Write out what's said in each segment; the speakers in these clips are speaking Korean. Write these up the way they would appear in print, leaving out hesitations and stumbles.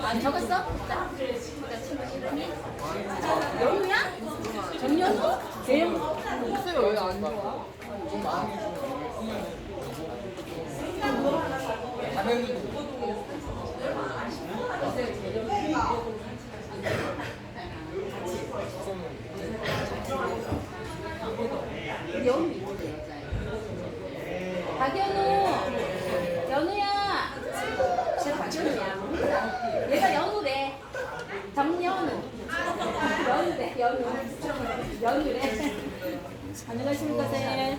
안 적었어? 연우야? 정연우? 재영우? 목소리 왜 안 좋아? 박연우, 연우야. 쟤 박연우야. 얘가 연우래. 정연우. 연우래. 연우래. 안녕하십니까, 쌤.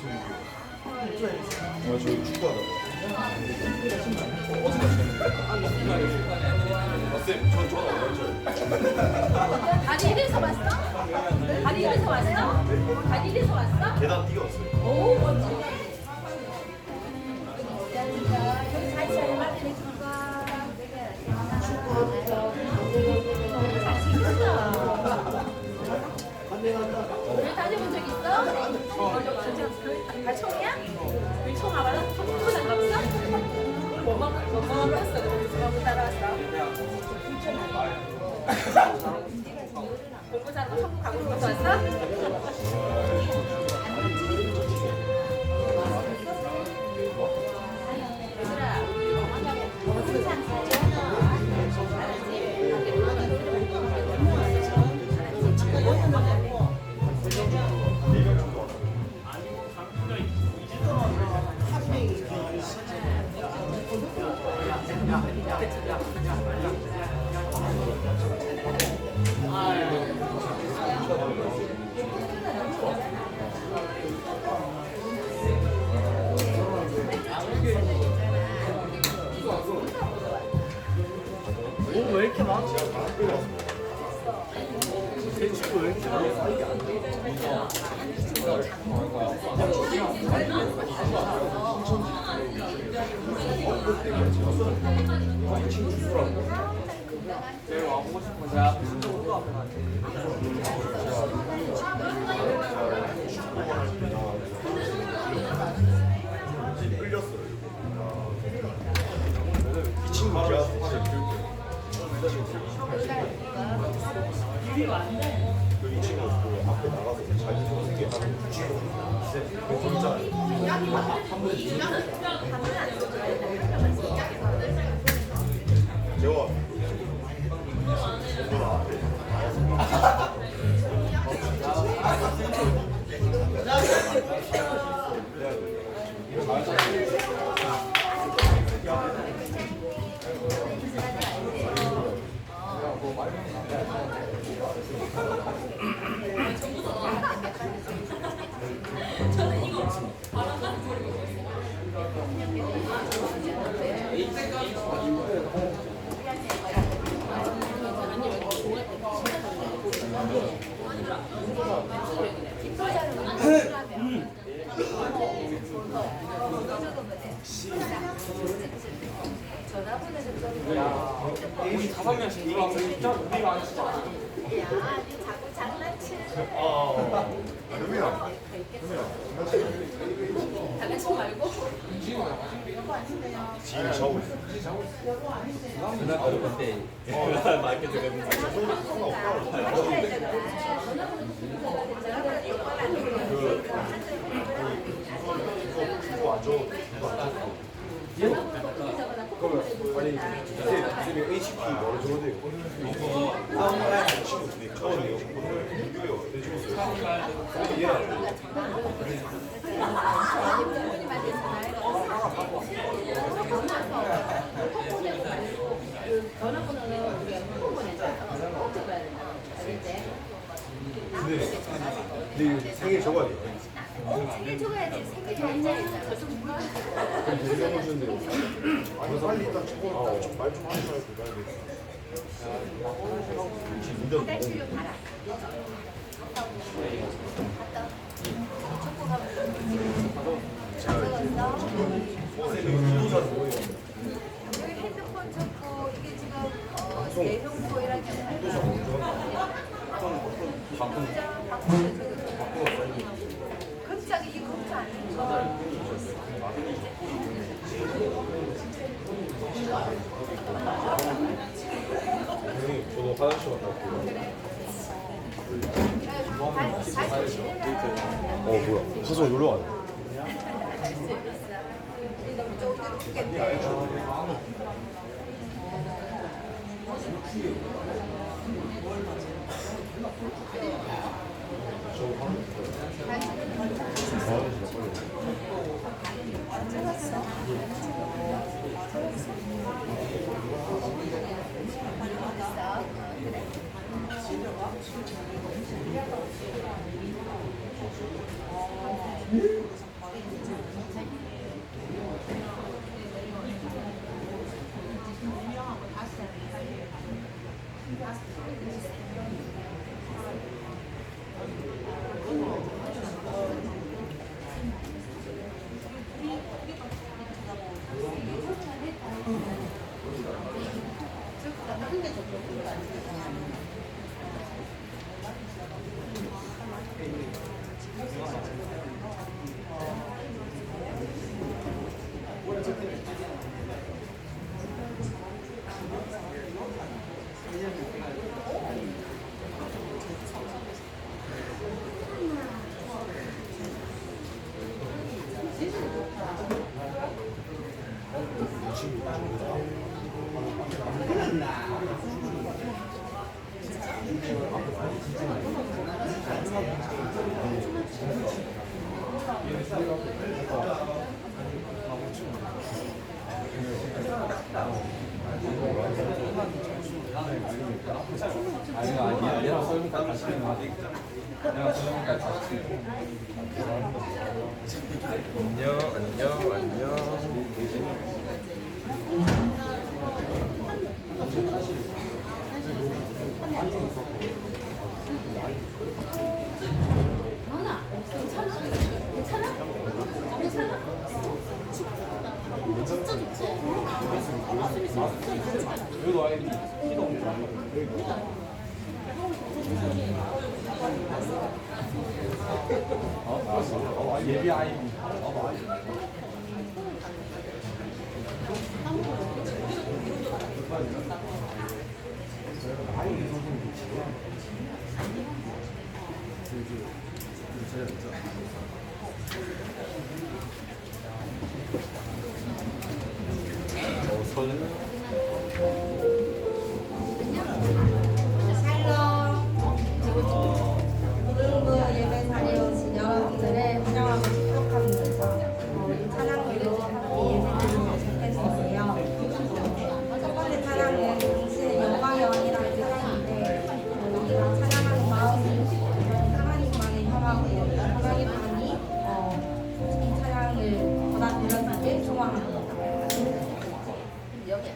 저 축구하다가. 쌤, 저 전화 왔죠? 다리 이래서 왔어? 다리 이래서 왔어? 다리 이래서 왔어? 계단 뛰어왔어요. 오, 멋지네. 왜 다녀본 적 있어? 발총이야? 총 알아? 총 나갔어? 뭐만 했어? 누구 따라왔어? 공부 잘하고 한국 가고 싶어서 왔어? 왜 이렇게 많아? 제 친구 왜 이렇게 많아? 제일 와보고 싶은 제 앞에 진짜 오도 앞에 끌렸어요. 이 친구 제가 사실 이 친구 그 앞에 나가서 자기 소개하는 친구 그 있잖아요. 제가 우리 5명씩 이거 하면 진짜 우리가 안 진짜 자꾸 장난치. 루미야. 장난치 말고. 지금 자고 있어. 나도 그때 그거 안 줘. 아니 쌤이 HP 뭐를 줘도 돼요. 친구 둘이 가거든요. 민규요. 근데 얘는 안 돼. 전화번호는 우리가 꼭 보내줘요. 꼭 줘야 된다. 알겠지? 근데 이거 생일 적어야 돼요. 생일 적어야지. 생일 적어야지. 그럼 대리경을 주는데 아니 빨리 일단 적어. 말좀 하지 말고 기다려. 운전 너무 가라. 여기 핸드폰 찾고 이게 지금 내용고 이런 게 갑자기 이 검사 아니에요? 형님 저도 화장실 갔다 올게요. 뭐야? 사서 놀러 가네. 얘랑 썰니까 다시 내가 썰니까 다시 안녕. 하나 괜찮아? 괜찮아? 괜찮아? 진짜 좋지? 여기도 아예 키도 없는 예비 아이 고등부 예배 자리에 오신 여러분들을 환영하고 축복합니다. 찬양으로 함께 예배를 시작했는데요. 첫 번째 찬양은 당신의 영광의 왕이라는 찬양인데 우리가 찬양하는 마음은 하나님만을 향하고 하나님만이 이 찬양을 받아들여지길 소망합니다. 여기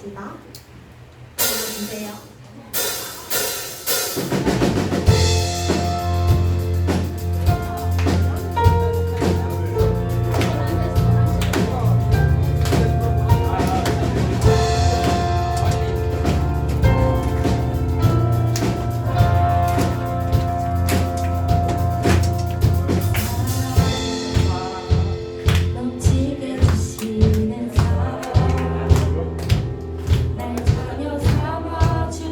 합시다. 보세요. 넘치게 주시는 사랑 날 자녀 삼아주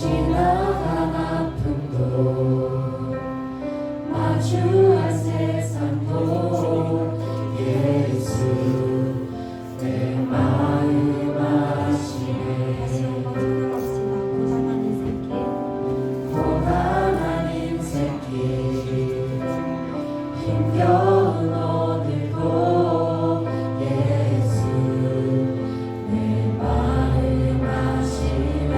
지나간 아픔도 마주한 세상도 예수 내 마음 아시네. 고단한 인생길 힘겨운 오늘도 예수 내 마음 아시네.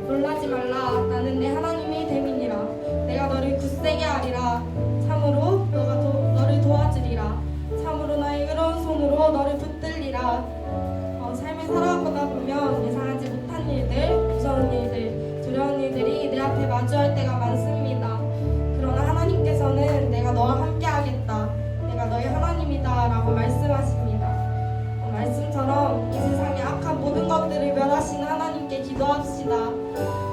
놀라지 말라. 나는 내 하나님이 됨이니라. 내가 너를 굳세게 하리라. 참으로 너를 도와주리라. 참으로 나의 의로운 손으로 너를 붙들리라. 삶을 살아가다 보면 예상하지 못한 일들, 무서운 일들, 두려운 일들이 내 앞에 마주할 때가 많습니다. 그러나 하나님께서는 내가 너와 함께 하겠다. 내가 너의 하나님이다 라고 말씀하십니다. 말씀처럼 이 세상의 악한 모든 것들을 멸하시는 하나님께 기도합시다.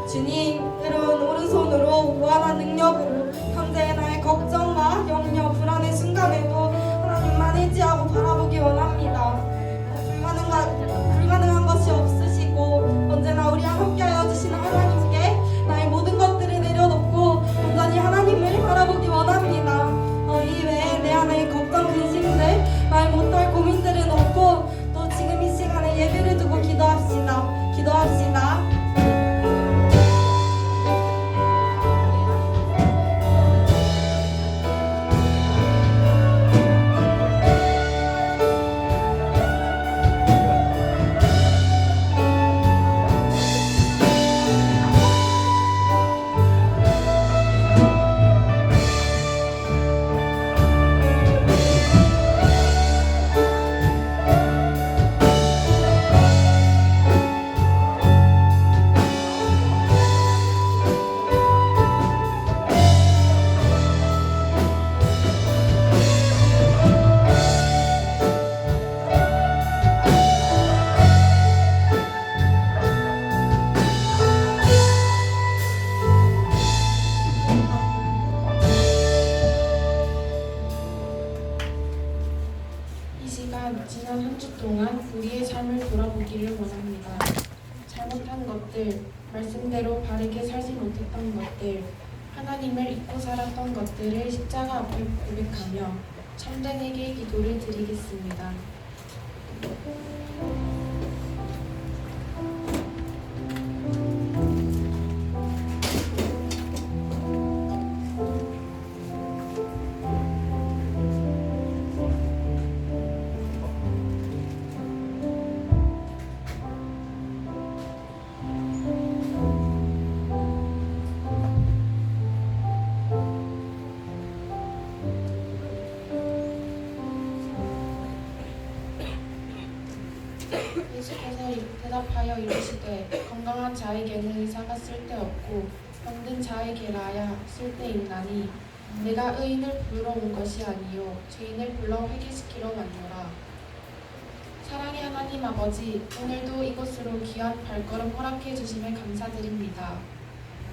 주님, 새로운 오른손으로 무한한 능력으로 현재의 나의 걱정과 염려, 불안의 순간에도 하나님만 의지하고 바라보기 원합니다. 불가능한 것이 없으시고 언제나 우리와 함께하여 주시는 하나님께 나의 모든 것들을 내려놓고 온전히 하나님을 바라보기 원합니다. 이 외에 내 안의 걱정, 근심들, 말 못할 고민들은 없고 또 지금 이 시간에 예배를 두고 기도합시다. 지난 한 주 동안 우리의 삶을 돌아보기를 원합니다. 잘못한 것들, 말씀대로 바르게 살지 못했던 것들, 하나님을 잊고 살았던 것들을 십자가 앞에 고백하며 참된 회개의 기도를 드리겠습니다. 예수께서 대답하여 이르시되 건강한 자에게는 의사가 쓸데없고 병든 자에게라야 쓸데있나니 내가 의인을 부르러 온 것이 아니요 죄인을 불러 회개시키러 왔노라. 사랑의 하나님 아버지, 오늘도 이곳으로 귀한 발걸음 허락해 주심에 감사드립니다.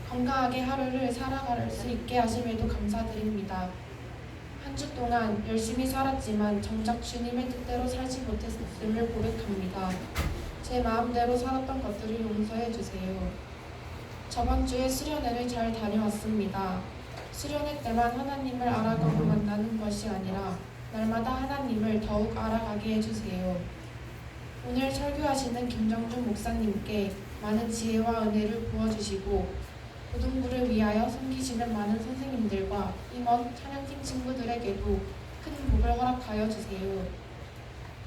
건강하게 하루를 살아갈 수 있게 하심에도 감사드립니다. 한 주 동안 열심히 살았지만 정작 주님의 뜻대로 살지 못했음을 고백합니다. 제 마음대로 살았던 것들을 용서해 주세요. 저번 주에 수련회를 잘 다녀왔습니다. 수련회 때만 하나님을 알아가고 만나는 것이 아니라 날마다 하나님을 더욱 알아가게 해주세요. 오늘 설교하시는 김정준 목사님께 많은 지혜와 은혜를 부어주시고 고등부를 위하여 섬기시는 많은 선생님들과 임원, 찬양팀 친구들에게도 큰 복을 허락하여 주세요.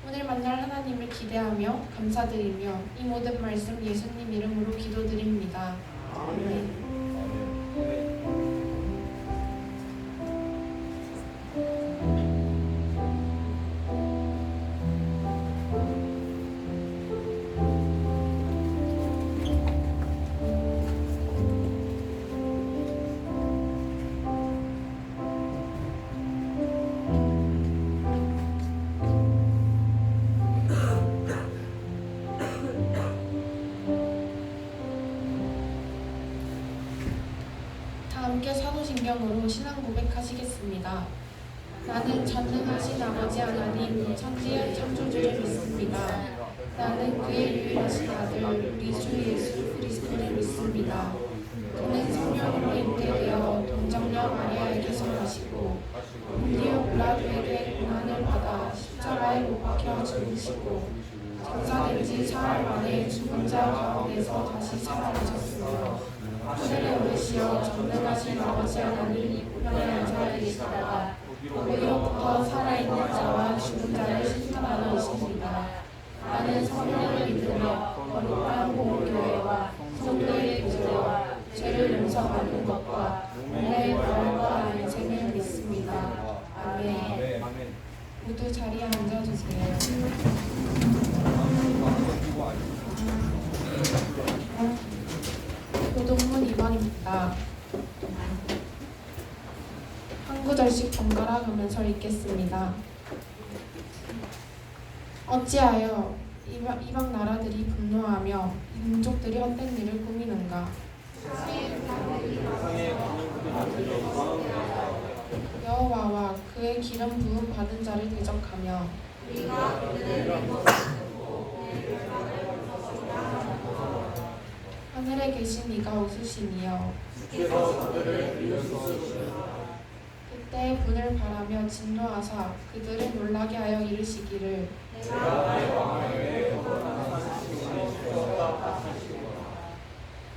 오늘 만날 하나님을 기대하며 감사드리며 이 모든 말씀 예수님 이름으로 기도드립니다. 아멘. 함께 사도신경으로 신앙 고백하시겠습니다. 나는 전능하신 아버지 하나님 천지의 창조주를 믿습니다. 나는 그의 유일하신 아들 우리 주 예수 그리스도를 믿습니다. 그는 성령으로 잉태되어 동정녀 마리아에게서 나시고 본디오 빌라도에게 고난을 받아 십자가에 못 박혀 죽으시고 장사된 지 사흘 만에 죽은 자 가운데서 다시 살아나셨으며 하늘에 오르시어 전능하신 아버지 하나님 우편에 앉아 계시다가 거기로부터 살아있는 자와 죽은 자를 심판하러 오십니다. 나는 성령을 믿으며 거룩한 공교회와 성도의 교제를 구절씩 번갈아 가면서 읽겠습니다. 어찌하여 이방 나라들이 분노하며 민족들이 헛된 일을 꾸미는가? 여호와와 그의 기름 부음 받은 자를 대적하며 하늘에 계신 이가 웃으시니여 그때 분을 바라며 진노하사 그들을 놀라게 하여 이르시기를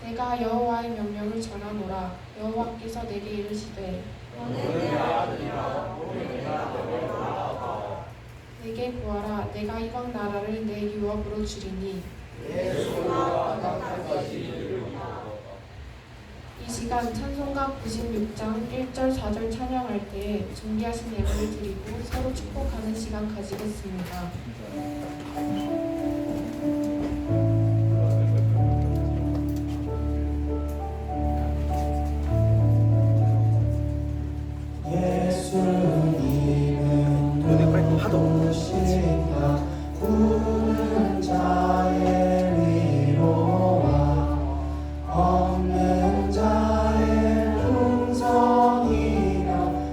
내가 여호와의 명령을 전하노라. 여호와께서 내게 이르시되 내게 구하라. 내가 이방 나라를 내 유업으로 주리니 이 시간 찬송가 96장 1절 4절 찬양할 때에 준비하신 예물을 드리고 서로 축복하는 시간 가지겠습니다. 예수님은 누구신가 구는 자의 위로와 없는 자의 풍성이며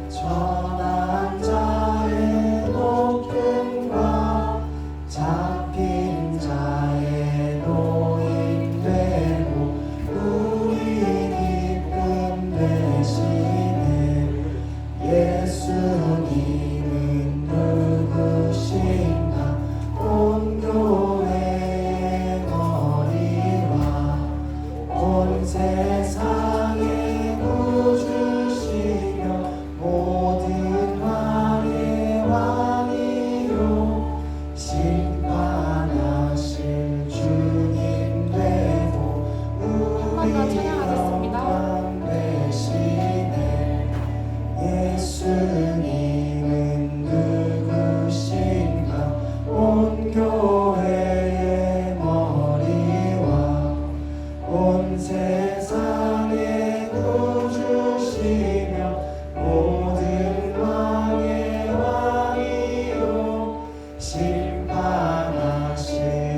전한 자의 높음과 잡힌 자의 노임되고 우리 기쁨 되시네. 예수님은 누구신가 온 교회의 머리와 온 세상의 구주시며 모든 왕의 왕이요 심판하실 주님 되고 우리 영광 되시네. 예수님은 누구신가 온 교회의 머리와 온 세상의 구주시며 모든 왕의 왕이요 심판하실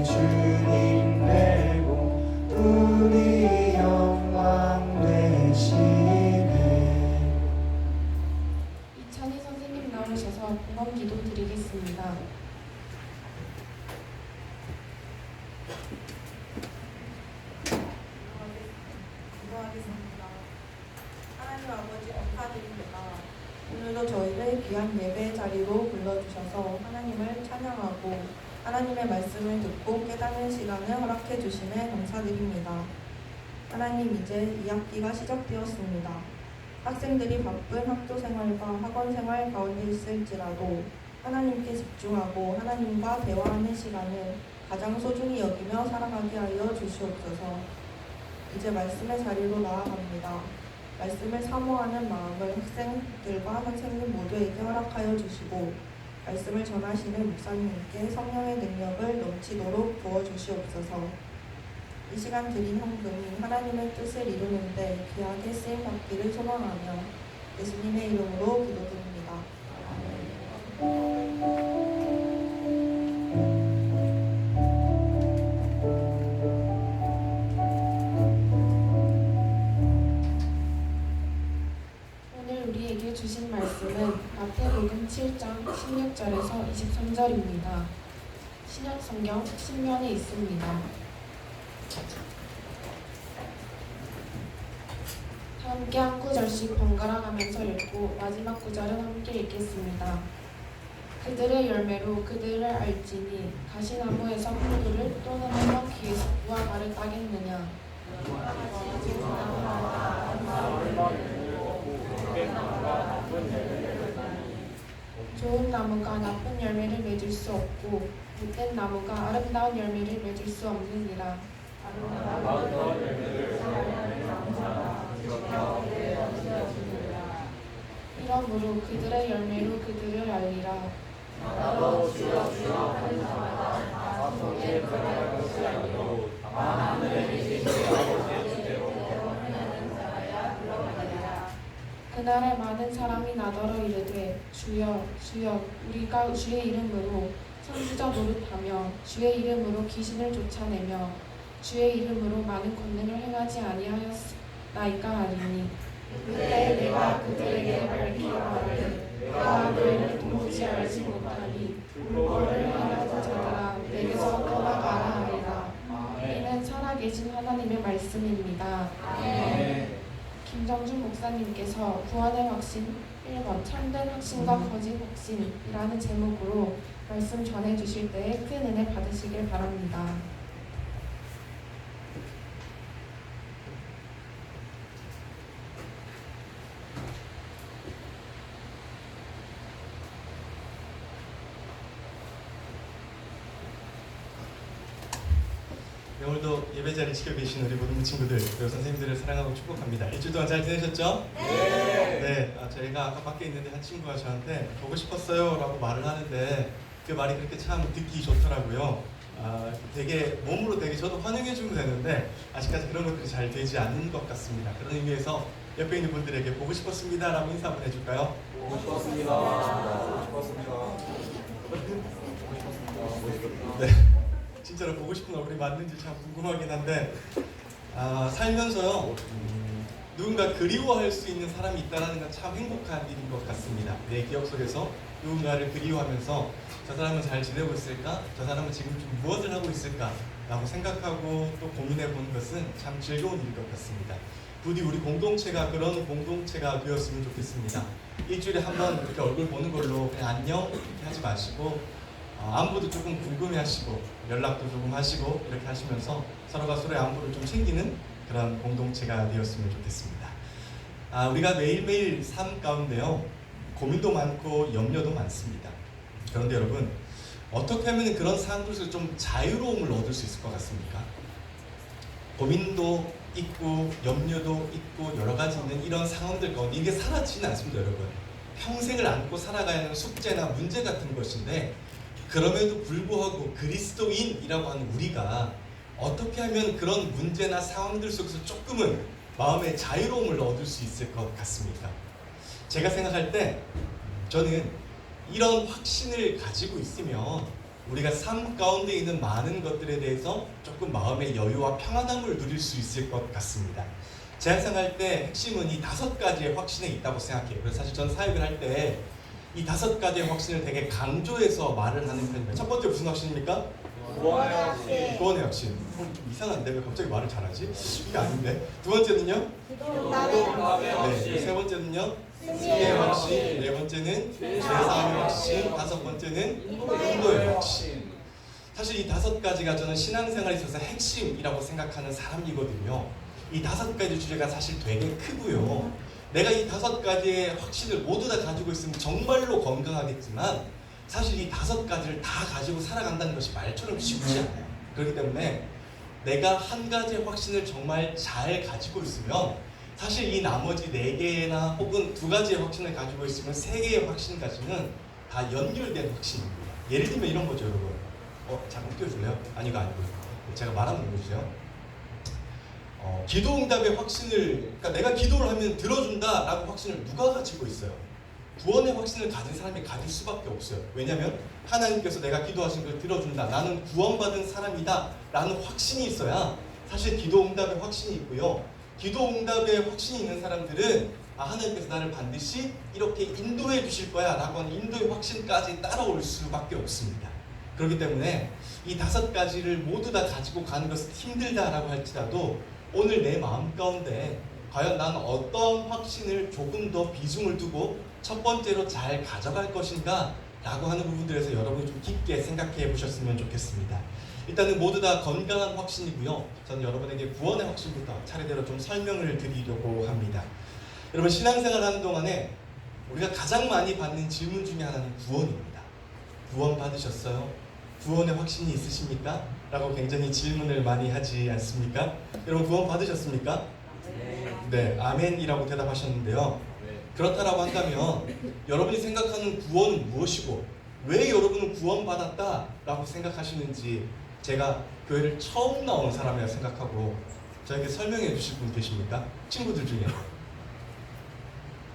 주님 되고 우리 영광 되시네. 이찬희 선생님 나오셔서 공헌 기도 드리겠습니다. 기도하겠습니다. 하나님 아버지 감사드립니다. 오늘도 저희를 귀한 예배의 자리로 불러주셔서 하나님을 찬양하고 하나님의 말씀을 듣고 깨닫는 시간을 허락해 주심에 감사드립니다. 하나님, 이제 2학기가 시작되었습니다. 학생들이 바쁜 학교 생활과 학원 생활 가운데 있을지라도 하나님께 집중하고 하나님과 대화하는 시간을 가장 소중히 여기며 살아가게 하여 주시옵소서. 이제 말씀의 자리로 나아갑니다. 말씀을 사모하는 마음을 학생들과 선생님 모두에게 허락하여 주시고 말씀을 전하시는 목사님께 성령의 능력을 넘치도록 부어주시옵소서. 이 시간 드린 헌금이 하나님의 뜻을 이루는데 귀하게 쓰임 받기를 소망하며 예수님의 이름으로 기도드립니다. 오늘 우리에게 주신 말씀은 마태복음 7장 16절에서 23절입니다. 신약성경 신면에 있습니다. 함께 한 구절씩 번갈아 가면서 읽고 마지막 구절은 함께 읽겠습니다. 그들의 열매로 그들을 알지니 가시나무에서 풀들을 또는 언덕위에서 무화 과를 따겠느냐. 좋은 나무가 나쁜 열매를 맺을 수 없고 못된 나무가 아름다운 열매를 맺을 수 없느니라. 이러므로 그들의 열매로 그들을 알리라. 그날에 많은 사람이 나더러 이르되 주여 주여 우리가 주의 이름으로 선지자 노릇하며 주의 이름으로 귀신을 쫓아내며 주의 이름으로 많은 권능을 행하지 아니하였나이까 하리니 그때 내가 그들에게 밝히 말하되 내가 너희를 도무지 알지 못하니 불법을 행하는 자들아 내게서 떠나가라 하리라. 이는 살아계신 하나님의 말씀입니다. 김정준 목사님께서 구원의 확신 1번 참된 확신과 거짓 확신이라는 제목으로 말씀 전해주실 때에 큰 은혜 받으시길 바랍니다. 네, 오늘도 예배자리 지켜 계신 우리 모든 친구들 그리고 선생님들을 사랑하고 축복합니다. 일주일 동안 잘 지내셨죠? 네. 저희가 아까 밖에 있는데 한 친구가 저한테 보고 싶었어요 라고 말을 하는데 그 말이 그렇게 참 듣기 좋더라고요. 되게 몸으로 되게 저도 환영해주면 되는데 아직까지 그런 것들이 잘 되지 않는 것 같습니다. 그런 의미에서 옆에 있는 분들에게 보고 싶었습니다 라고 인사 한번 해줄까요? 보고 싶었습니다. 보고 싶었습니다. 네. 진짜로 보고 싶은 얼굴이 맞는지 참 궁금하긴 한데 살면서요 누군가 그리워할 수 있는 사람이 있다는 건 참 행복한 일인 것 같습니다. 내 기억 속에서 누군가를 그리워하면서 저 사람은 잘 지내고 있을까? 저 사람은 지금 좀 무엇을 하고 있을까? 라고 생각하고 또 고민해 보는 것은 참 즐거운 일인 것 같습니다. 부디 우리 공동체가 그런 공동체가 되었으면 좋겠습니다. 일주일에 한 번 이렇게 얼굴 보는 걸로 그냥 안녕 이렇게 하지 마시고 안부도 조금 궁금해하시고 연락도 조금 하시고 이렇게 하시면서 서로가 서로의 안부를 좀 챙기는 그런 공동체가 되었으면 좋겠습니다. 우리가 매일매일 삶 가운데요 고민도 많고 염려도 많습니다. 그런데 여러분 어떻게 하면 그런 상황들에서 좀 자유로움을 얻을 수 있을 것 같습니까? 고민도 있고 염려도 있고 여러 가지 있는 이런 상황들 가운데 이게 사라지진 않습니다. 여러분 평생을 안고 살아가야 하는 숙제나 문제 같은 것인데 그럼에도 불구하고 그리스도인이라고 하는 우리가 어떻게 하면 그런 문제나 상황들 속에서 조금은 마음의 자유로움을 얻을 수 있을 것 같습니까? 제가 생각할 때 저는 이런 확신을 가지고 있으면 우리가 삶 가운데 있는 많은 것들에 대해서 조금 마음의 여유와 평안함을 누릴 수 있을 것 같습니다. 제가 생각할 때 핵심은 이 5가지의 확신에 있다고 생각해요. 그래서 사실 전 사역을 할 때 이 5가지의 확신을 되게 강조해서 말을 하는 편입니다. 첫 번째 무슨 확신입니까? 구원의 확신. 구원의 확신. 좀 이상한데 왜 갑자기 말을 잘하지? 이게 아닌데. 두 번째는요? 기도응답의 네. 확신. 세 번째는요? 승리의 확신. 네 번째는 죄사함의 확신. 5번째는 인도의 확신. 사실 이 5가지가 저는 신앙생활에 있어서 핵심이라고 생각하는 사람이거든요. 이 5가지 주제가 사실 되게 크고요. 내가 이 5가지의 확신을 모두 다 가지고 있으면 정말로 건강하겠지만 사실 이 5가지를 다 가지고 살아간다는 것이 말처럼 쉽지 않아요. 그렇기 때문에 내가 한 가지의 확신을 정말 잘 가지고 있으면 사실 이 나머지 4개나 혹은 2가지의 확신을 가지고 있으면 3개의 확신까지는 다 연결된 확신입니다. 예를 들면 이런 거죠, 여러분. 잠깐 띄워줄래요? 아니, 이거 아니고요. 제가 말 한번 해주세요. 기도응답의 확신을, 그러니까 내가 기도를 하면 들어준다라고 확신을 누가 가지고 있어요? 구원의 확신을 가진 사람이 가질 수밖에 없어요. 왜냐하면 하나님께서 내가 기도하신 걸 들어준다, 나는 구원받은 사람이다 라는 확신이 있어야 사실 기도응답의 확신이 있고요. 기도응답의 확신이 있는 사람들은 하나님께서 나를 반드시 이렇게 인도해 주실 거야 라고 하는 인도의 확신까지 따라올 수밖에 없습니다. 그렇기 때문에 이 5가지를 모두 다 가지고 가는 것은 힘들다라고 할지라도 오늘 내 마음 가운데 과연 나는 어떤 확신을 조금 더 비중을 두고 첫 번째로 잘 가져갈 것인가 라고 하는 부분들에서 여러분이 좀 깊게 생각해 보셨으면 좋겠습니다. 일단은 모두 다 건강한 확신이고요. 저는 여러분에게 구원의 확신부터 차례대로 좀 설명을 드리려고 합니다. 여러분 신앙생활 하는 동안에 우리가 가장 많이 받는 질문 중에 하나는 구원입니다. 구원 받으셨어요? 구원의 확신이 있으십니까? 라고 굉장히 질문을 많이 하지 않습니까? 여러분 구원 받으셨습니까? 네, 아멘이라고 대답하셨는데요. 그렇다라고 한다면 여러분이 생각하는 구원은 무엇이고 왜 여러분은 구원받았다라고 생각하시는지 제가 교회를 처음 나온 사람이라 생각하고 저에게 설명해 주실 분 계십니까? 친구들 중에.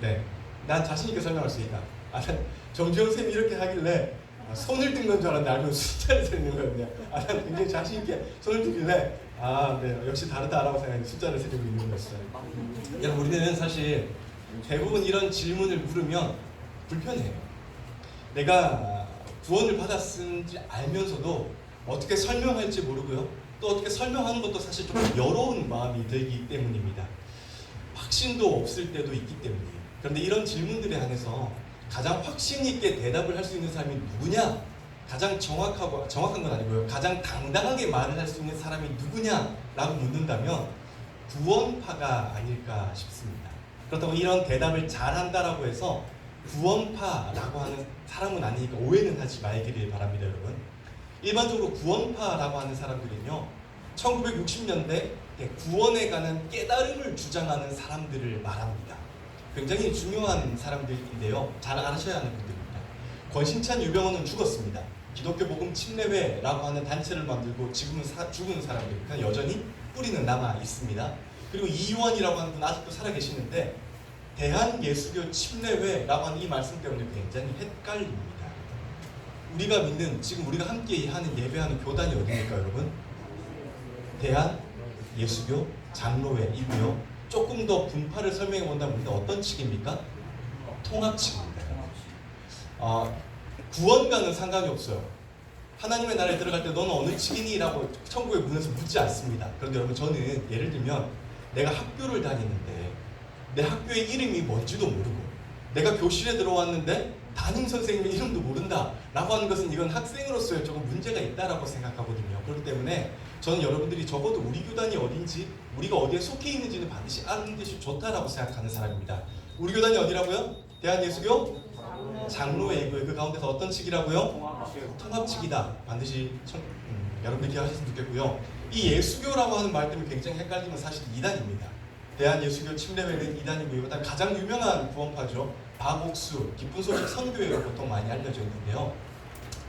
네, 난 자신 있게 설명할 수 있다. 난 정주영 쌤이 이렇게 하길래 손을 든 건 줄 알았는데 알고 숫자를 세는 거였네요. 난 굉장히 자신 있게 손을 들길래 네, 역시 다르다라고 생각해 숫자를 세고 있는 거였어요. 여러분, 우리는 사실 대부분 이런 질문을 물으면 불편해요. 내가 구원을 받았는지 알면서도 어떻게 설명할지 모르고요. 또 어떻게 설명하는 것도 사실 좀 여러운 마음이 들기 때문입니다. 확신도 없을 때도 있기 때문이에요. 그런데 이런 질문들에 한해서 가장 확신 있게 대답을 할 수 있는 사람이 누구냐? 가장 정확한 건 아니고요. 가장 당당하게 말을 할 수 있는 사람이 누구냐라고 묻는다면 구원파가 아닐까 싶습니다. 그렇다고 이런 대답을 잘한다라고 해서 구원파라고 하는 사람은 아니니까 오해는 하지 말기를 바랍니다, 여러분. 일반적으로 구원파라고 하는 사람들은요, 1960년대 구원에 관한 깨달음을 주장하는 사람들을 말합니다. 굉장히 중요한 사람들인데요, 잘 아셔야 하는 분들입니다. 권신찬 유병원은 죽었습니다. 기독교 복음 침례회라고 하는 단체를 만들고 지금은 죽은 사람들이니까 여전히 뿌리는 남아 있습니다. 그리고 이유원이라고 하는 분 아직도 살아계시는데 대한예수교 침례회라고 하는 이 말씀 때문에 굉장히 헷갈립니다. 우리가 믿는, 지금 우리가 함께 하는 예배하는 교단이 어디입니까, 여러분? 대한예수교 장로회이고요. 조금 더 분파를 설명해 본다면 어떤 측입니까? 통합 측입니다. 구원과는 상관이 없어요. 하나님의 나라에 들어갈 때 너는 어느 측이니? 라고 천국의 문에서 묻지 않습니다. 그런데 여러분, 저는 예를 들면 내가 학교를 다니는데 내 학교의 이름이 뭔지도 모르고 내가 교실에 들어왔는데 담임 선생님의 이름도 모른다 라고 하는 것은 이건 학생으로서의 조금 문제가 있다라고 생각하거든요. 그렇기 때문에 저는 여러분들이 적어도 우리 교단이 어딘지, 우리가 어디에 속해 있는지는 반드시 아는 것이 좋다라고 생각하는 사람입니다. 우리 교단이 어디라고요? 대한예수교 장로회이고요. 그 가운데서 어떤 측이라고요? 통합 측이다. 반드시 여러분들 기억하셨으면 좋겠고요. 이 예수교라고 하는 말 때문에 굉장히 헷갈리면 사실 이단입니다. 대한예수교 침례회는 이단이고요. 그다음 가장 유명한 구원파죠. 박옥수, 기쁜 소식 선교회로 보통 많이 알려져 있는데요.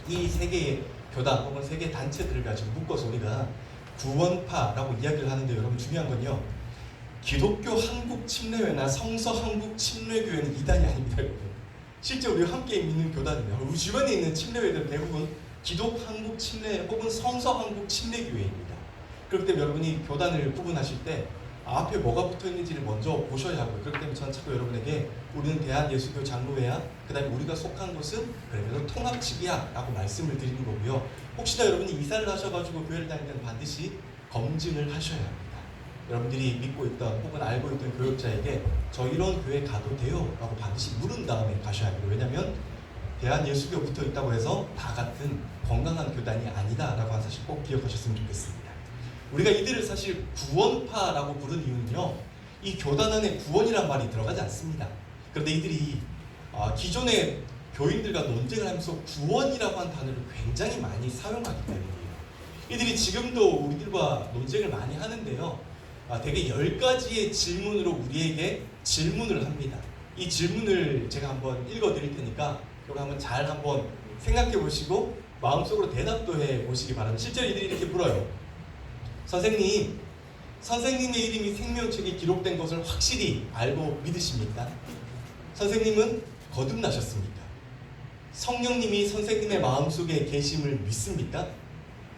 이 세 개의 교단 혹은 세 개의 단체들을 가지고 묶어서 우리가 구원파라고 이야기를 하는데, 여러분 중요한 건요, 기독교 한국 침례회나 성서 한국 침례교회는 이단이 아닙니다, 여러분. 실제 우리가 함께 믿는 교단이며 우리 주변에 있는 침례회들은 대부분 기독 한국 침례 혹은 성서 한국 침례교회입니다. 그렇기 때문에 여러분이 교단을 구분하실 때 앞에 뭐가 붙어 있는지를 먼저 보셔야 하고요. 그렇기 때문에 저는 자꾸 여러분에게 우리는 대한예수교 장로회야, 그 다음에 우리가 속한 곳은 그래도 통합측이야 라고 말씀을 드리는 거고요. 혹시나 여러분이 이사를 하셔가지고 교회를 다닐 때는 반드시 검증을 하셔야 합니다. 여러분들이 믿고 있던 혹은 알고 있던 교역자에게 저 이런 교회 가도 돼요? 라고 반드시 물은 다음에 가셔야 합니다. 왜냐하면 대한예수교 붙어 있다고 해서 다 같은 건강한 교단이 아니다 라고 하는 사실 꼭 기억하셨으면 좋겠습니다. 우리가 이들을 사실 구원파라고 부른 이유는요, 이 교단 안에 구원이란 말이 들어가지 않습니다. 그런데 이들이 기존의 교인들과 논쟁을 하면서 구원이라고 하는 단어를 굉장히 많이 사용하기 때문이에요. 이들이 지금도 우리들과 논쟁을 많이 하는데요, 대개 10가지의 질문으로 우리에게 질문을 합니다. 이 질문을 제가 한번 읽어드릴 테니까 여러분 한번 잘 한번 생각해 보시고 마음속으로 대답도 해 보시기 바랍니다. 실제로 이들이 이렇게 물어요. 선생님, 선생님의 이름이 생명책에 기록된 것을 확실히 알고 믿으십니까? 선생님은 거듭나셨습니까? 성령님이 선생님의 마음속에 계심을 믿습니까?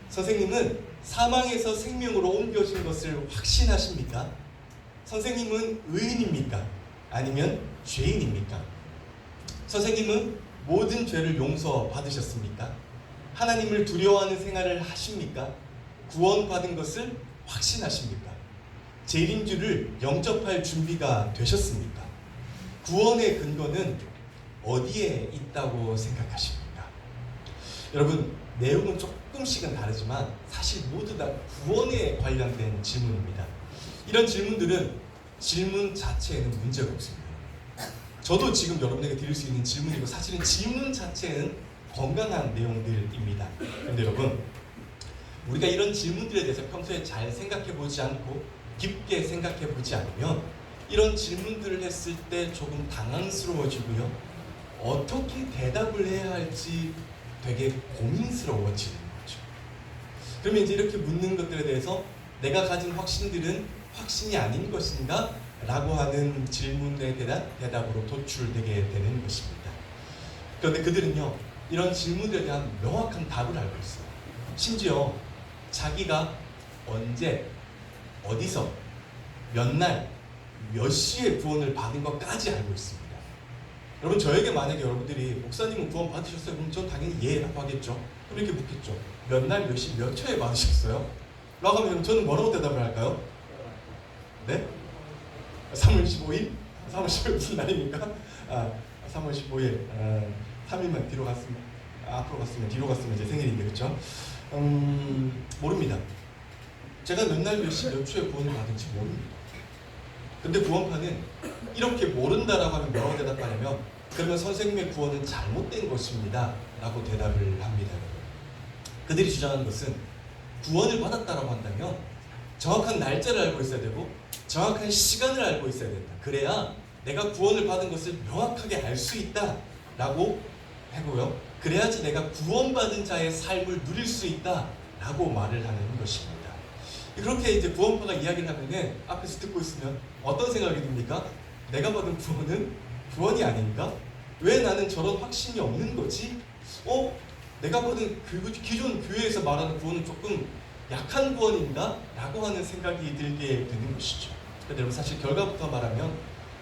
선생님은 사망에서 생명으로 옮겨진 것을 확신하십니까? 선생님은 의인입니까? 아니면 죄인입니까? 선생님은 모든 죄를 용서받으셨습니까? 하나님을 두려워하는 생활을 하십니까? 구원받은 것을 확신하십니까? 죄인 줄을 영접할 준비가 되셨습니까? 구원의 근거는 어디에 있다고 생각하십니까? 여러분, 내용은 조금씩은 다르지만 사실 모두 다 구원에 관련된 질문입니다. 이런 질문들은 질문 자체에는 문제가 없습니다. 저도 지금 여러분에게 드릴 수 있는 질문이고 사실은 질문 자체는 건강한 내용들입니다. 그런데 여러분, 우리가 이런 질문들에 대해서 평소에 잘 생각해 보지 않고 깊게 생각해 보지 않으면 이런 질문들을 했을 때 조금 당황스러워지고요, 어떻게 대답을 해야 할지 되게 고민스러워지는 거죠. 그러면 이제 이렇게 묻는 것들에 대해서 내가 가진 확신들은 확신이 아닌 것인가? 라고 하는 질문에 대한 대답으로 도출되게 되는 것입니다. 그런데 그들은요, 이런 질문에 대한 명확한 답을 알고 있어요. 심지어 자기가 언제, 어디서, 몇 날, 몇 시에 구원을 받은 것까지 알고 있습니다. 여러분, 저에게 만약에 여러분들이 목사님은 구원 받으셨어요? 그럼 전 당연히 예 라고 하겠죠. 그럼 이렇게 묻겠죠. 몇 날, 몇 시, 몇 초에 받으셨어요? 라고 하면 저는 뭐라고 대답을 할까요? 네? 3월 15일? 3월 15일 무슨 날입니까? 3월 15일 3일만 뒤로 갔으면 앞으로 갔으면 뒤로 갔으면 제 생일인데, 그렇죠? 모릅니다. 제가 몇 날 몇 시 몇 초에 구원을 받은지 모릅니다. 근데 구원파는 이렇게 모른다라고 하면 뭐라고 대답하냐면, 그러면 선생님의 구원은 잘못된 것입니다 라고 대답을 합니다. 그들이 주장하는 것은 구원을 받았다라고 한다면 정확한 날짜를 알고 있어야 되고 정확한 시간을 알고 있어야 된다. 그래야 내가 구원을 받은 것을 명확하게 알 수 있다 라고 하고요, 그래야지 내가 구원받은 자의 삶을 누릴 수 있다 라고 말을 하는 것입니다. 그렇게 이제 구원파가 이야기를 하면은 앞에서 듣고 있으면 어떤 생각이 듭니까? 내가 받은 구원은 구원이 아닌가? 왜 나는 저런 확신이 없는 거지? 내가 받은 기존 교회에서 말하는 구원은 조금 약한 구원인가? 라고 하는 생각이 들게 되는 것이죠. 그런데 여러분, 사실 결과부터 말하면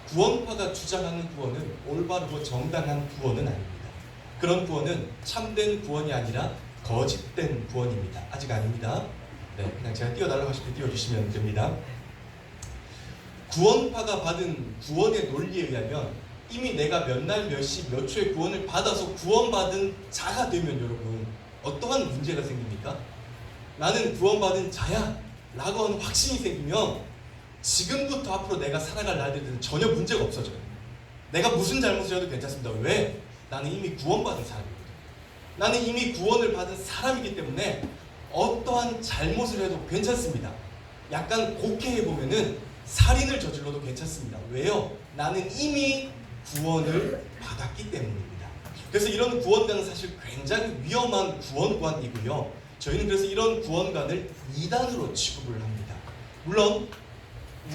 구원파가 주장하는 구원은 올바르고 정당한 구원은 아닙니다. 그런 구원은 참된 구원이 아니라 거짓된 구원입니다. 아직 아닙니다. 네, 그냥 제가 띄워달라고 하실 때 띄워주시면 됩니다. 구원파가 받은 구원의 논리에 의하면 이미 내가 몇 날 몇 시 몇 초에 구원을 받아서 구원받은 자가 되면 여러분, 어떠한 문제가 생깁니까? 나는 구원받은 자야 라고 하는 확신이 생기면 지금부터 앞으로 내가 살아갈 날들은 전혀 문제가 없어져요. 내가 무슨 잘못을 해도 괜찮습니다. 왜? 나는 이미 구원받은 사람이거든요. 나는 이미 구원을 받은 사람이기 때문에 어떠한 잘못을 해도 괜찮습니다. 약간 곡해해보면은 살인을 저질러도 괜찮습니다. 왜요? 나는 이미 구원을 받았기 때문입니다. 그래서 이런 구원관은 사실 굉장히 위험한 구원관이고요. 저희는 그래서 이런 구원관을 2단으로 취급을 합니다. 물론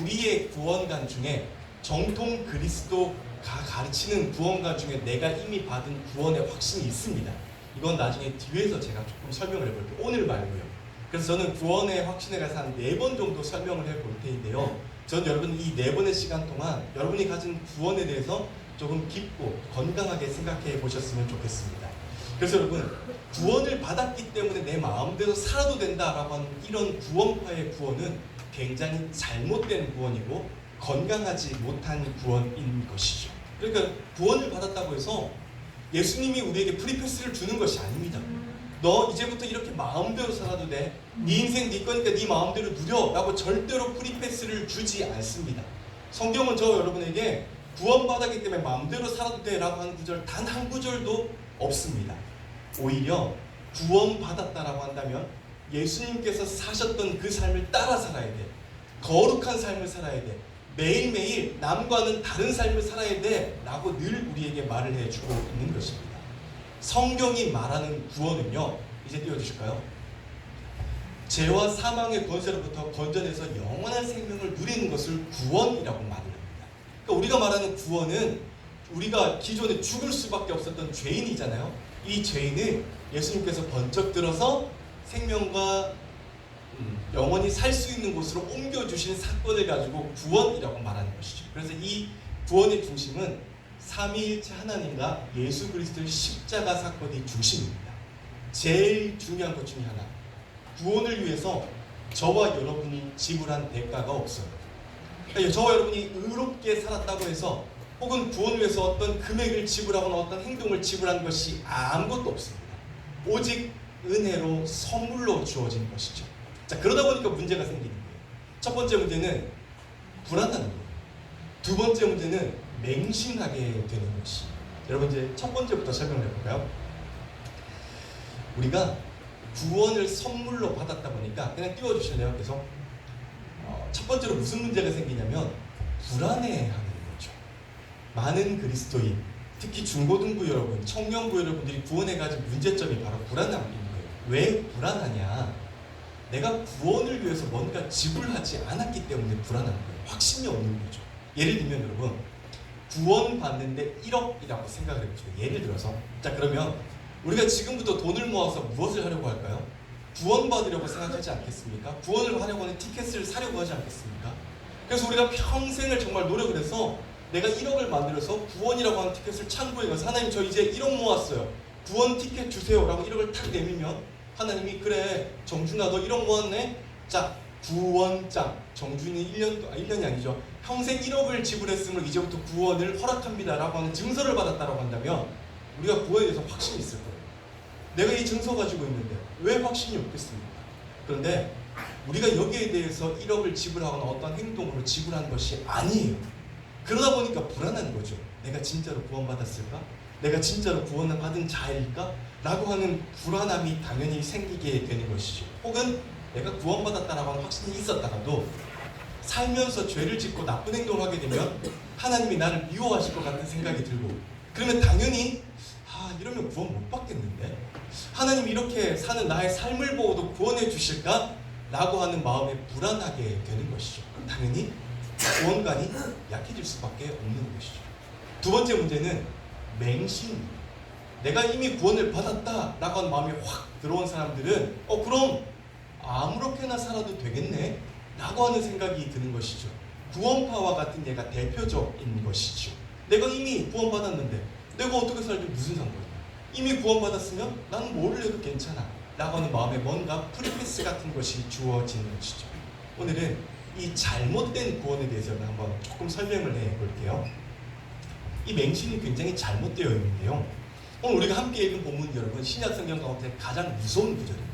우리의 구원관 중에 정통 그리스도가 가르치는 구원관 중에 내가 이미 받은 구원의 확신이 있습니다. 이건 나중에 뒤에서 제가 조금 설명을 해볼게요. 오늘 말고요. 그래서 저는 구원의 확신에 대해서 한 4번 정도 설명을 해볼 텐데요. 전 여러분 이 4번의 시간 동안 여러분이 가진 구원에 대해서 조금 깊고 건강하게 생각해 보셨으면 좋겠습니다. 그래서 여러분, 구원을 받았기 때문에 내 마음대로 살아도 된다라고 하는 이런 구원파의 구원은 굉장히 잘못된 구원이고 건강하지 못한 구원인 것이죠. 그러니까 구원을 받았다고 해서 예수님이 우리에게 프리패스를 주는 것이 아닙니다. 너 이제부터 이렇게 마음대로 살아도 돼. 네 인생 네 거니까 네 마음대로 누려 라고 절대로 프리패스를 주지 않습니다. 성경은 저 여러분에게 구원받았기 때문에 마음대로 살아도 돼 라고 하는 구절 단 한 구절도 없습니다. 오히려 구원받았다라고 한다면 예수님께서 사셨던 그 삶을 따라 살아야 돼. 거룩한 삶을 살아야 돼. 매일매일 남과는 다른 삶을 살아야 돼 라고 늘 우리에게 말을 해주고 있는 것입니다. 성경이 말하는 구원은요, 이제 띄워주실까요? 죄와 사망의 권세로부터 건져내서 영원한 생명을 누리는 것을 구원이라고 말을 합니다. 그러니까 우리가 말하는 구원은 우리가 기존에 죽을 수밖에 없었던 죄인이잖아요. 이 죄인을 예수님께서 번쩍 들어서 생명과 영원히 살 수 있는 곳으로 옮겨주신 사건을 가지고 구원이라고 말하는 것이죠. 그래서 이 구원의 중심은 삼위일체 하나님과 예수 그리스도의 십자가 사건이 중심입니다. 제일 중요한 것 중에 하나, 구원을 위해서 저와 여러분이 지불한 대가가 없어요. 그러니까 저와 여러분이 의롭게 살았다고 해서 혹은 구원을 위해서 어떤 금액을 지불하거나 어떤 행동을 지불한 것이 아무것도 없습니다. 오직 은혜로 선물로 주어진 것이죠. 자, 그러다 보니까 문제가 생기는 거예요. 첫 번째 문제는 불안하는 거예요. 두 번째 문제는 맹신하게 되는 것이. 여러분, 이제 첫 번째부터 설명을 해볼까요? 우리가 구원을 선물로 받았다 보니까 그냥 띄워주실래요? 계속. 첫 번째로 무슨 문제가 생기냐면 불안해하는 거죠. 많은 그리스도인, 특히 중고등부 여러분, 청년부 여러분들이 구원에 가진 문제점이 바로 불안함인 거예요. 왜 불안하냐? 내가 구원을 위해서 뭔가 지불하지 않았기 때문에 불안한 거예요. 확신이 없는 거죠. 예를 들면 여러분, 구원 받는데 1억이라고 생각을 해보시죠. 예를 들어서, 자 그러면 우리가 지금부터 돈을 모아서 무엇을 하려고 할까요? 구원 받으려고 생각하지 않겠습니까? 구원을 하려고 하는 티켓을 사려고 하지 않겠습니까? 그래서 우리가 평생을 정말 노력을 해서 내가 1억을 만들어서 구원이라고 하는 티켓을 창구에 가서 하나님 저 이제 1억 모았어요. 구원 티켓 주세요 라고 1억을 탁 내밀면 하나님이 그래 정준아 너 1억 모았네? 자 구원장 정준이 1년이 아니죠. 평생 1억을 지불했으므로 이제부터 구원을 허락합니다 라고 하는 증서를 받았다라고 한다면 우리가 구원에 대해서 확신이 있을 거예요. 내가 이 증서 가지고 있는데 왜 확신이 없겠습니까? 그런데 우리가 여기에 대해서 1억을 지불하거나 어떤 행동으로 지불한 것이 아니에요. 그러다 보니까 불안한 거죠. 내가 진짜로 구원받았을까? 내가 진짜로 구원을 받은 자일까? 라고 하는 불안함이 당연히 생기게 되는 것이죠. 혹은 내가 구원받았다라고 하는 확신이 있었다가도 살면서 죄를 짓고 나쁜 행동을 하게 되면 하나님이 나를 미워하실 것 같은 생각이 들고 그러면 당연히 이러면 구원 못 받겠는데? 하나님 이렇게 사는 나의 삶을 보고도 구원해 주실까? 라고 하는 마음에 불안하게 되는 것이죠. 당연히 구원관이 약해질 수밖에 없는 것이죠. 두 번째 문제는 맹신. 내가 이미 구원을 받았다 라고 하는 마음이 확 들어온 사람들은 그럼 아무렇게나 살아도 되겠네 라고 하는 생각이 드는 것이죠. 구원파와 같은 예가 대표적인 것이죠. 내가 이미 구원받았는데 내가 어떻게 살지 무슨 상관이야. 이미 구원받았으면 나는 뭘 해도 괜찮아 라고 하는 마음에 뭔가 프리패스 같은 것이 주어지는 것이죠. 오늘은 이 잘못된 구원에 대해서 한번 조금 설명을 해볼게요. 이 맹신이 굉장히 잘못되어 있는데요. 오늘 우리가 함께 읽은 본문 여러분 신약 성경 가운데 가장 무서운 구절입니다.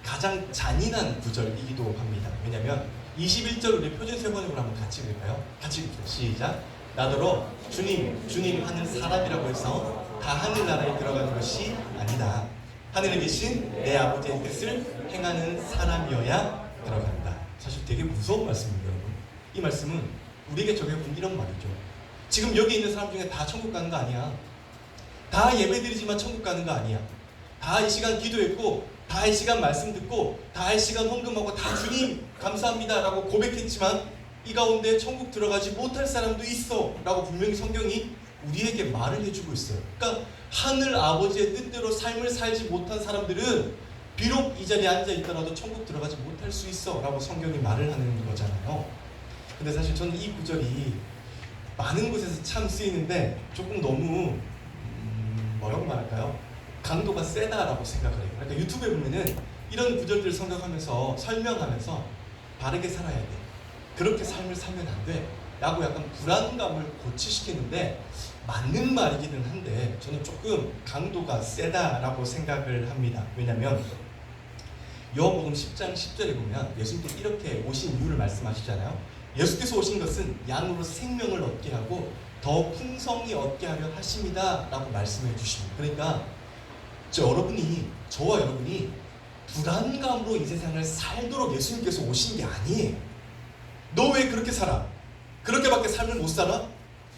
가장 잔인한 구절이기도 합니다. 왜냐하면 21절 우리 표준 세번역으로 한번 같이 읽을까요? 같이 읽읍시다. 시작. 나더러 주님 하는 사람이라고 해서 다 하늘나라에 들어가는 것이 아니다. 하늘에 계신 내 아버지의 뜻을 행하는 사람이어야 들어간다. 사실 되게 무서운 말씀입니다, 여러분. 이 말씀은 우리에게 적용하는 이런 말이죠. 지금 여기 있는 사람 중에 다 천국 가는 거 아니야. 다 예배드리지만 천국 가는 거 아니야. 다 이 시간 기도했고 다 이 시간 말씀 듣고 다 이 시간 헌금하고 다 주님 감사합니다 라고 고백했지만 이 가운데 천국 들어가지 못할 사람도 있어 라고 분명히 성경이 우리에게 말을 해주고 있어요. 그러니까 하늘 아버지의 뜻대로 삶을 살지 못한 사람들은 비록 이 자리에 앉아 있더라도 천국 들어가지 못할 수 있어 라고 성경이 말을 하는 거잖아요. 근데 사실 저는 이 구절이 많은 곳에서 참 쓰이는데 조금 너무 뭐라고 말할까요? 강도가 세다라고 생각을 해요. 그러니까 유튜브에 보면은 이런 구절들을 설명하면서 바르게 살아야 돼. 그렇게 삶을 살면 안 돼. 라고 약간 불안감을 고취시키는데 맞는 말이기는 한데 저는 조금 강도가 세다라고 생각을 합니다. 왜냐하면 요한복음 10장 10절에 보면 예수님께서 이렇게 오신 이유를 말씀하시잖아요. 예수께서 오신 것은 양으로 생명을 얻게 하고 더 풍성히 얻게 하려 하심이다 라고 말씀해 주십니다. 그러니까 저와 여러분이 불안감으로 이 세상을 살도록 예수님께서 오신 게 아니에요. 너 왜 그렇게 살아? 그렇게밖에 삶을 못 살아?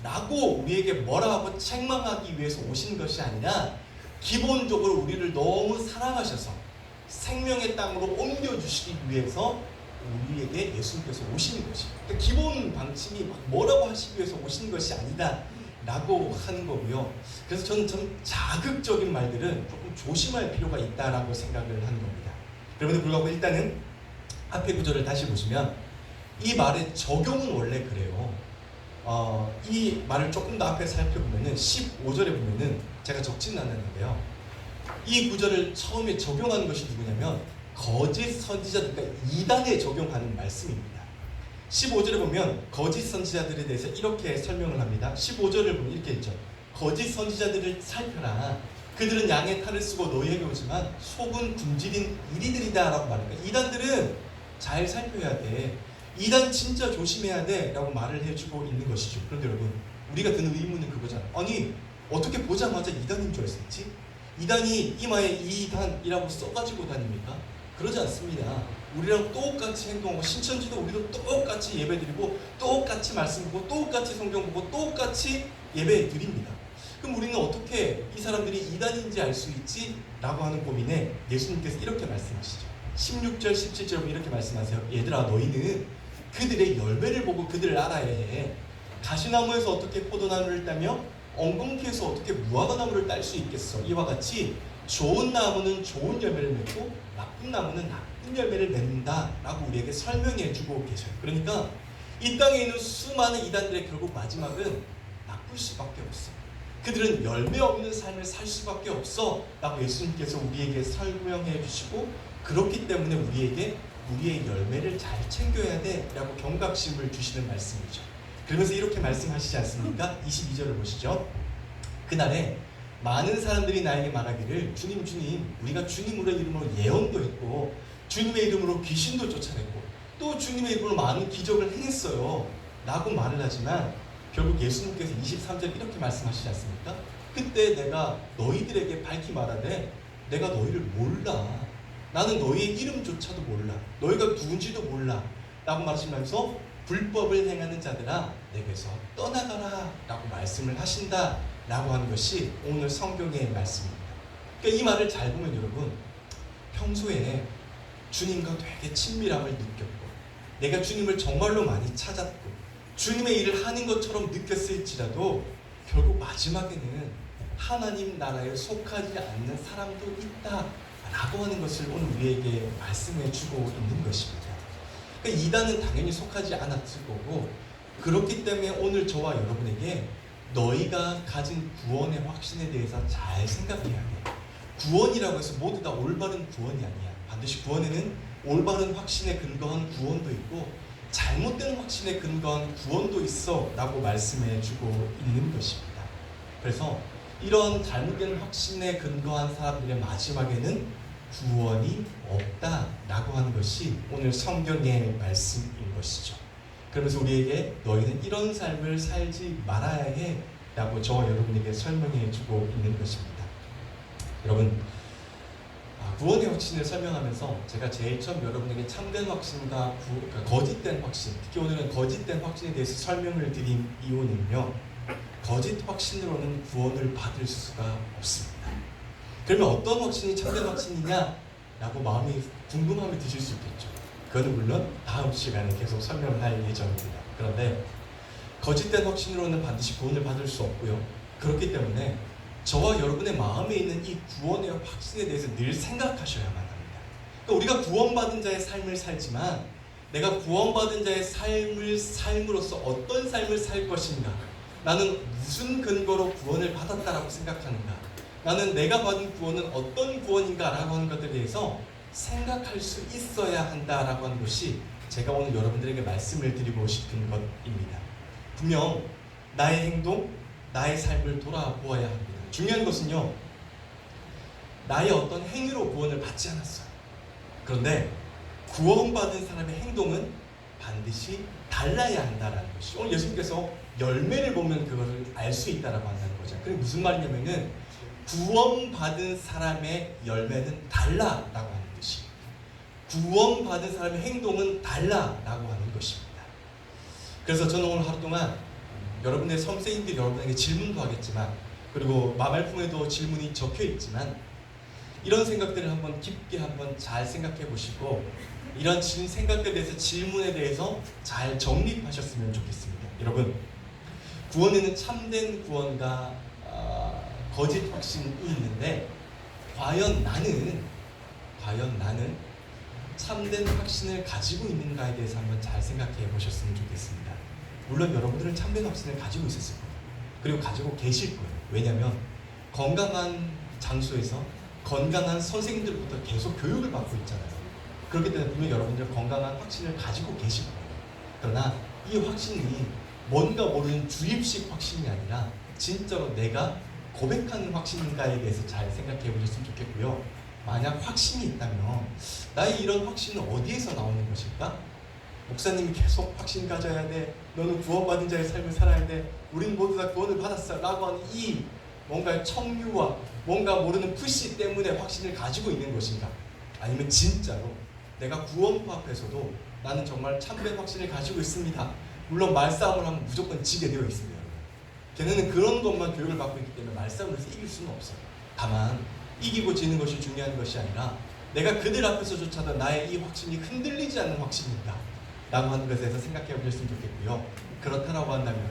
라고 우리에게 뭐라 하고 책망하기 위해서 오신 것이 아니라 기본적으로 우리를 너무 사랑하셔서 생명의 땅으로 옮겨주시기 위해서 우리에게 예수님께서 오신 것이 그러니까 기본 방침이 막 뭐라고 하시기 위해서 오신 것이 아니다 라고 하는 거고요. 그래서 저는 좀 자극적인 말들은 조금 조심할 필요가 있다라고 생각을 하는 겁니다. 그럼에도 불구하고 일단은 앞에 구절을 다시 보시면 이 말의 적용은 원래 그래요. 이 말을 조금 더 앞에 살펴보면은 15절에 보면은 제가 적지는 않았는데요. 이 구절을 처음에 적용하는 것이 누구냐면 거짓 선지자들, 그러니까 이단에 적용하는 말씀입니다. 15절에 보면 거짓 선지자들에 대해서 이렇게 설명을 합니다. 15절을 보면 이렇게 있죠. 거짓 선지자들을 살펴라. 그들은 양의 탈을 쓰고 너희에게 오지만 속은 굶주린 이리들이다 라고 말합니다. 이단들은 잘 살펴야 돼. 이단 진짜 조심해야 돼 라고 말을 해주고 있는 것이죠. 그런데 여러분 우리가 드는 의문은 그거잖아요. 아니 어떻게 보자마자 이단인 줄 알 수 있지? 이단이 이마에 이단이라고 써가지고 다닙니까? 그러지 않습니다. 우리랑 똑같이 행동하고 신천지도 우리도 똑같이 예배드리고 똑같이 말씀 보고 똑같이 성경 보고 똑같이 예배 드립니다. 그럼 우리는 어떻게 이 사람들이 이단인지 알 수 있지? 라고 하는 고민에 예수님께서 이렇게 말씀하시죠. 16절 17절 이렇게 말씀하세요. 얘들아 너희는 그들의 열매를 보고 그들을 알아야 해. 가시나무에서 어떻게 포도나무를 따며 엉겅퀴에서 어떻게 무화과나무를 딸 수 있겠어? 이와 같이 좋은 나무는 좋은 열매를 맺고 나쁜 나무는 나쁜 열매를 맺는다라고 우리에게 설명해 주고 계셔요. 그러니까 이 땅에 있는 수많은 이단들의 결국 마지막은 나쁠 수밖에 없어. 그들은 열매 없는 삶을 살 수밖에 없어 라고 예수님께서 우리에게 설명해 주시고, 그렇기 때문에 우리에게 우리의 열매를 잘 챙겨야 돼 라고 경각심을 주시는 말씀이죠. 그러면서 이렇게 말씀하시지 않습니까? 22절을 보시죠. 그날에 많은 사람들이 나에게 말하기를 주님 주님, 우리가 주님으로 이름으로 예언도 했고 주님의 이름으로 귀신도 쫓아냈고 또 주님의 이름으로 많은 기적을 행했어요 라고 말을 하지만, 결국 예수님께서 23절 이렇게 말씀하시지 않습니까? 그때 내가 너희들에게 밝히 말하되 내가 너희를 몰라, 나는 너희의 이름조차도 몰라, 너희가 누군지도 몰라 라고 말하시면서 불법을 행하는 자들아 내게서 떠나가라 라고 말씀을 하신다 라고 하는 것이 오늘 성경의 말씀입니다. 그러니까 이 말을 잘 보면 여러분, 평소에 주님과 되게 친밀함을 느꼈고 내가 주님을 정말로 많이 찾았고 주님의 일을 하는 것처럼 느꼈을지라도 결국 마지막에는 하나님 나라에 속하지 않는 사람도 있다라고 하는 것을 오늘 우리에게 말씀해 주고 있는 것입니다. 그러니까 이단은 당연히 속하지 않았을 거고, 그렇기 때문에 오늘 저와 여러분에게 너희가 가진 구원의 확신에 대해서 잘 생각해야 돼. 구원이라고 해서 모두 다 올바른 구원이 아니야. 반드시 구원에는 올바른 확신에 근거한 구원도 있고 잘못된 확신에 근거한 구원도 있어 라고 말씀해 주고 있는 것입니다. 그래서 이런 잘못된 확신에 근거한 사람들의 마지막에는 구원이 없다라고 하는 것이 오늘 성경의 말씀인 것이죠. 그러면서 우리에게 너희는 이런 삶을 살지 말아야 해 라고 저와 여러분에게 설명해 주고 있는 것입니다. 여러분, 구원의 확신을 설명하면서 제가 제일 처음 여러분에게 참된 확신과 그러니까 거짓된 확신, 특히 오늘은 거짓된 확신에 대해서 설명을 드린 이유는요, 거짓 확신으로는 구원을 받을 수가 없습니다. 그러면 어떤 확신이 참된 확신이냐 라고 마음이 궁금함이 드실 수 있겠죠. 그건 물론 다음 시간에 계속 설명을 할 예정입니다. 그런데 거짓된 확신으로는 반드시 구원을 받을 수 없고요, 그렇기 때문에 저와 여러분의 마음에 있는 이 구원의 확신에 대해서 늘 생각하셔야만 합니다. 그러니까 우리가 구원받은 자의 삶을 살지만 내가 구원받은 자의 삶을 삶으로써 어떤 삶을 살 것인가, 나는 무슨 근거로 구원을 받았다라고 생각하는가, 나는 내가 받은 구원은 어떤 구원인가 라고 하는 것들에 대해서 생각할 수 있어야 한다라고 하는 것이 제가 오늘 여러분들에게 말씀을 드리고 싶은 것입니다. 분명 나의 행동, 나의 삶을 돌아보아야 합니다. 중요한 것은요, 나의 어떤 행위로 구원을 받지 않았어요. 그런데 구원받은 사람의 행동은 반드시 달라야 한다라는 것이, 오늘 예수님께서 열매를 보면 그것을 알 수 있다라고 한다는 거죠. 그게 무슨 말이냐면은 구원받은 사람의 열매는 달라라고 하는 것이, 구원받은 사람의 행동은 달라라고 하는 것입니다. 그래서 저는 오늘 하루 동안 여러분의 선생님들이 여러분에게 질문도 하겠지만, 그리고 마말풍에도 질문이 적혀 있지만, 이런 생각들을 한번 깊게 한번 잘 생각해 보시고 이런 생각들에 대해서 질문에 대해서 잘 정립하셨으면 좋겠습니다. 여러분, 구원에는 참된 구원과 거짓 확신이 있는데 과연 나는 참된 확신을 가지고 있는가에 대해서 한번 잘 생각해 보셨으면 좋겠습니다. 물론 여러분들은 참된 확신을 가지고 있었을 거예요. 그리고 가지고 계실 거예요. 왜냐하면 건강한 장소에서 건강한 선생님들부터 계속 교육을 받고 있잖아요. 그렇기 때문에 분명히 여러분들 건강한 확신을 가지고 계실 거예요. 그러나 이 확신이 뭔가 모르는 주입식 확신이 아니라 진짜로 내가 고백하는 확신인가에 대해서 잘 생각해 보셨으면 좋겠고요. 만약 확신이 있다면 나의 이런 확신은 어디에서 나오는 것일까? 목사님이 계속 확신 가져야 돼, 너는 구원받은 자의 삶을 살아야 돼, 우린 모두 다 구원을 받았어 라고 하는 이 뭔가 청유와 뭔가 모르는 푸시 때문에 확신을 가지고 있는 것인가? 아니면 진짜로 내가 구원파 앞에서도 나는 정말 참된 확신을 가지고 있습니다. 물론 말싸움을 하면 무조건 지게 되어 있습니다. 걔네는 그런 것만 교육을 받고 있기 때문에 말싸움을 해서 이길 수는 없어요. 다만 이기고 지는 것이 중요한 것이 아니라 내가 그들 앞에서조차도 나의 이 확신이 흔들리지 않는 확신인가 라고 하는 것에 대해서 생각해 보셨으면 좋겠고요. 그렇다라고 한다면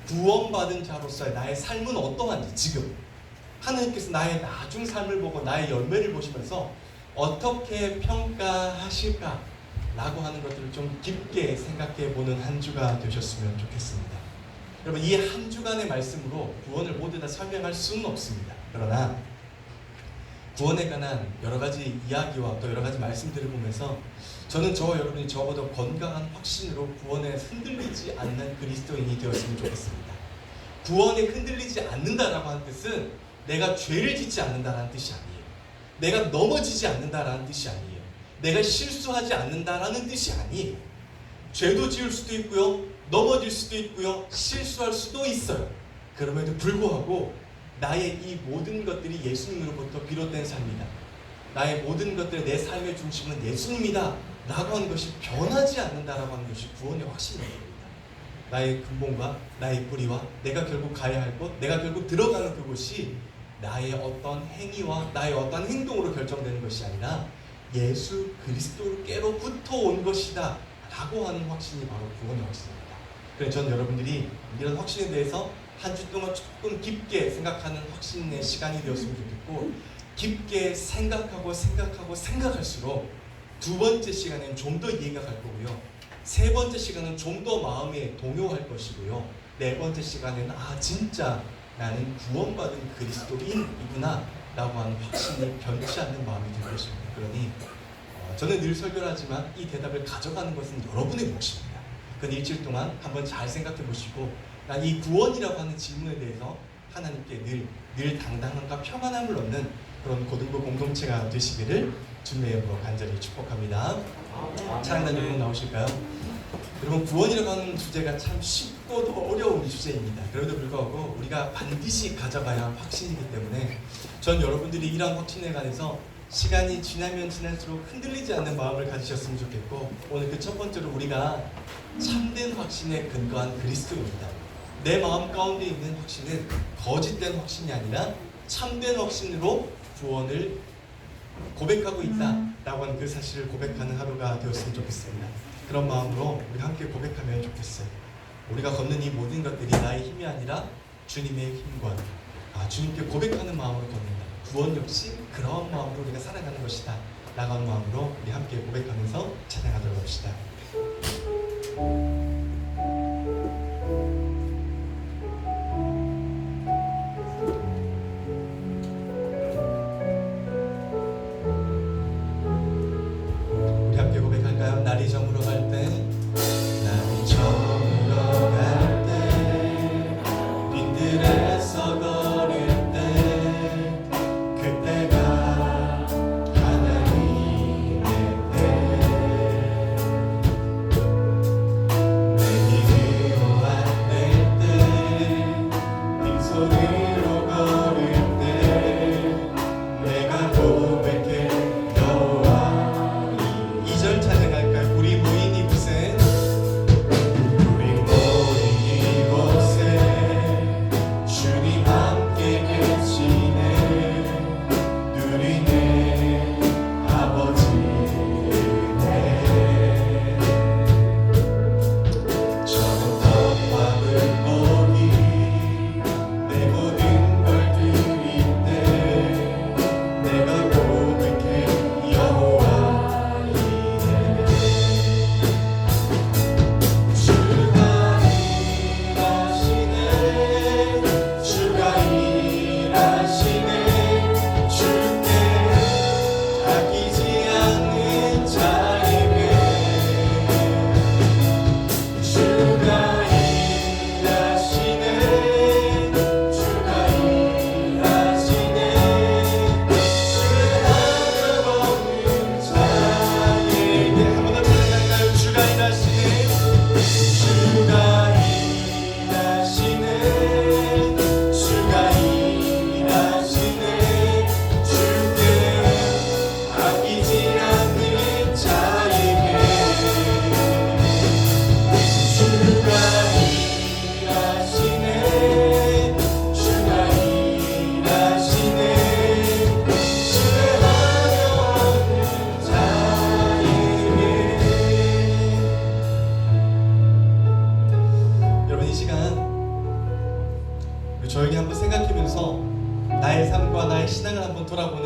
구원받은 자로서의 나의 삶은 어떠한지 지금 하나님께서 나의 나중 삶을 보고 나의 열매를 보시면서 어떻게 평가하실까 라고 하는 것들을 좀 깊게 생각해 보는 한 주가 되셨으면 좋겠습니다. 여러분, 이 한 주간의 말씀으로 구원을 모두 다 설명할 수는 없습니다. 그러나 구원에 관한 여러 가지 이야기와 또 여러 가지 말씀들을 보면서 저는 저와 여러분이 적어도 건강한 확신으로 구원에 흔들리지 않는 그리스도인이 되었으면 좋겠습니다. 구원에 흔들리지 않는다라고 하는 뜻은 내가 죄를 짓지 않는다라는 뜻이 아니에요. 내가 넘어지지 않는다라는 뜻이 아니에요. 내가 실수하지 않는다라는 뜻이 아니에요. 죄도 지을 수도 있고요, 넘어질 수도 있고요, 실수할 수도 있어요. 그럼에도 불구하고 나의 이 모든 것들이 예수님으로부터 비롯된 삶이다. 나의 모든 것들의 내 삶의 중심은 예수님이다 라고 하는 것이 변하지 않는다라고 하는 것이 구원의 확신입니다. 나의 근본과 나의 뿌리와 내가 결국 가야 할 곳, 내가 결국 들어가는 그곳이 나의 어떤 행위와 나의 어떤 행동으로 결정되는 것이 아니라 예수 그리스도께로부터 온 것이다 라고 하는 확신이 바로 구원의 확신입니다. 그래서 저는 여러분들이 이런 확신에 대해서 한 주 동안 조금 깊게 생각하는 확신의 시간이 되었으면 좋겠고, 깊게 생각할수록 두 번째 시간에는 좀 더 이해가 갈 거고요, 세 번째 시간은 좀 더 마음에 동요할 것이고요, 네 번째 시간에는 진짜 나는 구원받은 그리스도인이구나 라고 하는 확신이 변치 않는 마음이 될 것입니다. 그러니 저는 늘 설교를 하지만 이 대답을 가져가는 것은 여러분의 몫입니다. 그건 일주일 동안 한번 잘 생각해 보시고, 난 이 구원이라고 하는 질문에 대해서 하나님께 늘 당당함과 평안함을 얻는 그런 고등부 공동체가 되시기를 주님의 이름으로 간절히 축복합니다. 찬양단 여러분 나오실까요? 여러분, 구원이라고 하는 주제가 참 쉽고도 어려운 주제입니다. 그럼에도 불구하고 우리가 반드시 가져가야 할 확신이기 때문에 전 여러분들이 이런 확신에 관해서 시간이 지나면 지날수록 흔들리지 않는 마음을 가지셨으면 좋겠고, 오늘 그 첫 번째로 우리가 참된 확신에 근거한 그리스도입니다. 내 마음 가운데 있는 확신은 거짓된 확신이 아니라 참된 확신으로 구원을 고백하고 있다라고 하는 그 사실을 고백하는 하루가 되었으면 좋겠습니다. 그런 마음으로 우리 함께 고백하면 좋겠어요. 우리가 걷는 이 모든 것들이 나의 힘이 아니라 주님의 힘과 주님께 고백하는 마음으로 걷는다. 구원 역시 그런 마음으로 우리가 살아가는 것이다 라고 하는 마음으로 우리 함께 고백하면서 찬양하도록 합시다. 우리 함께 고백할까요? 날이 저물어 갈 때, 날이 저물어 갈 때, 빈들에서 걸을 때, 그때가 하나님의 때,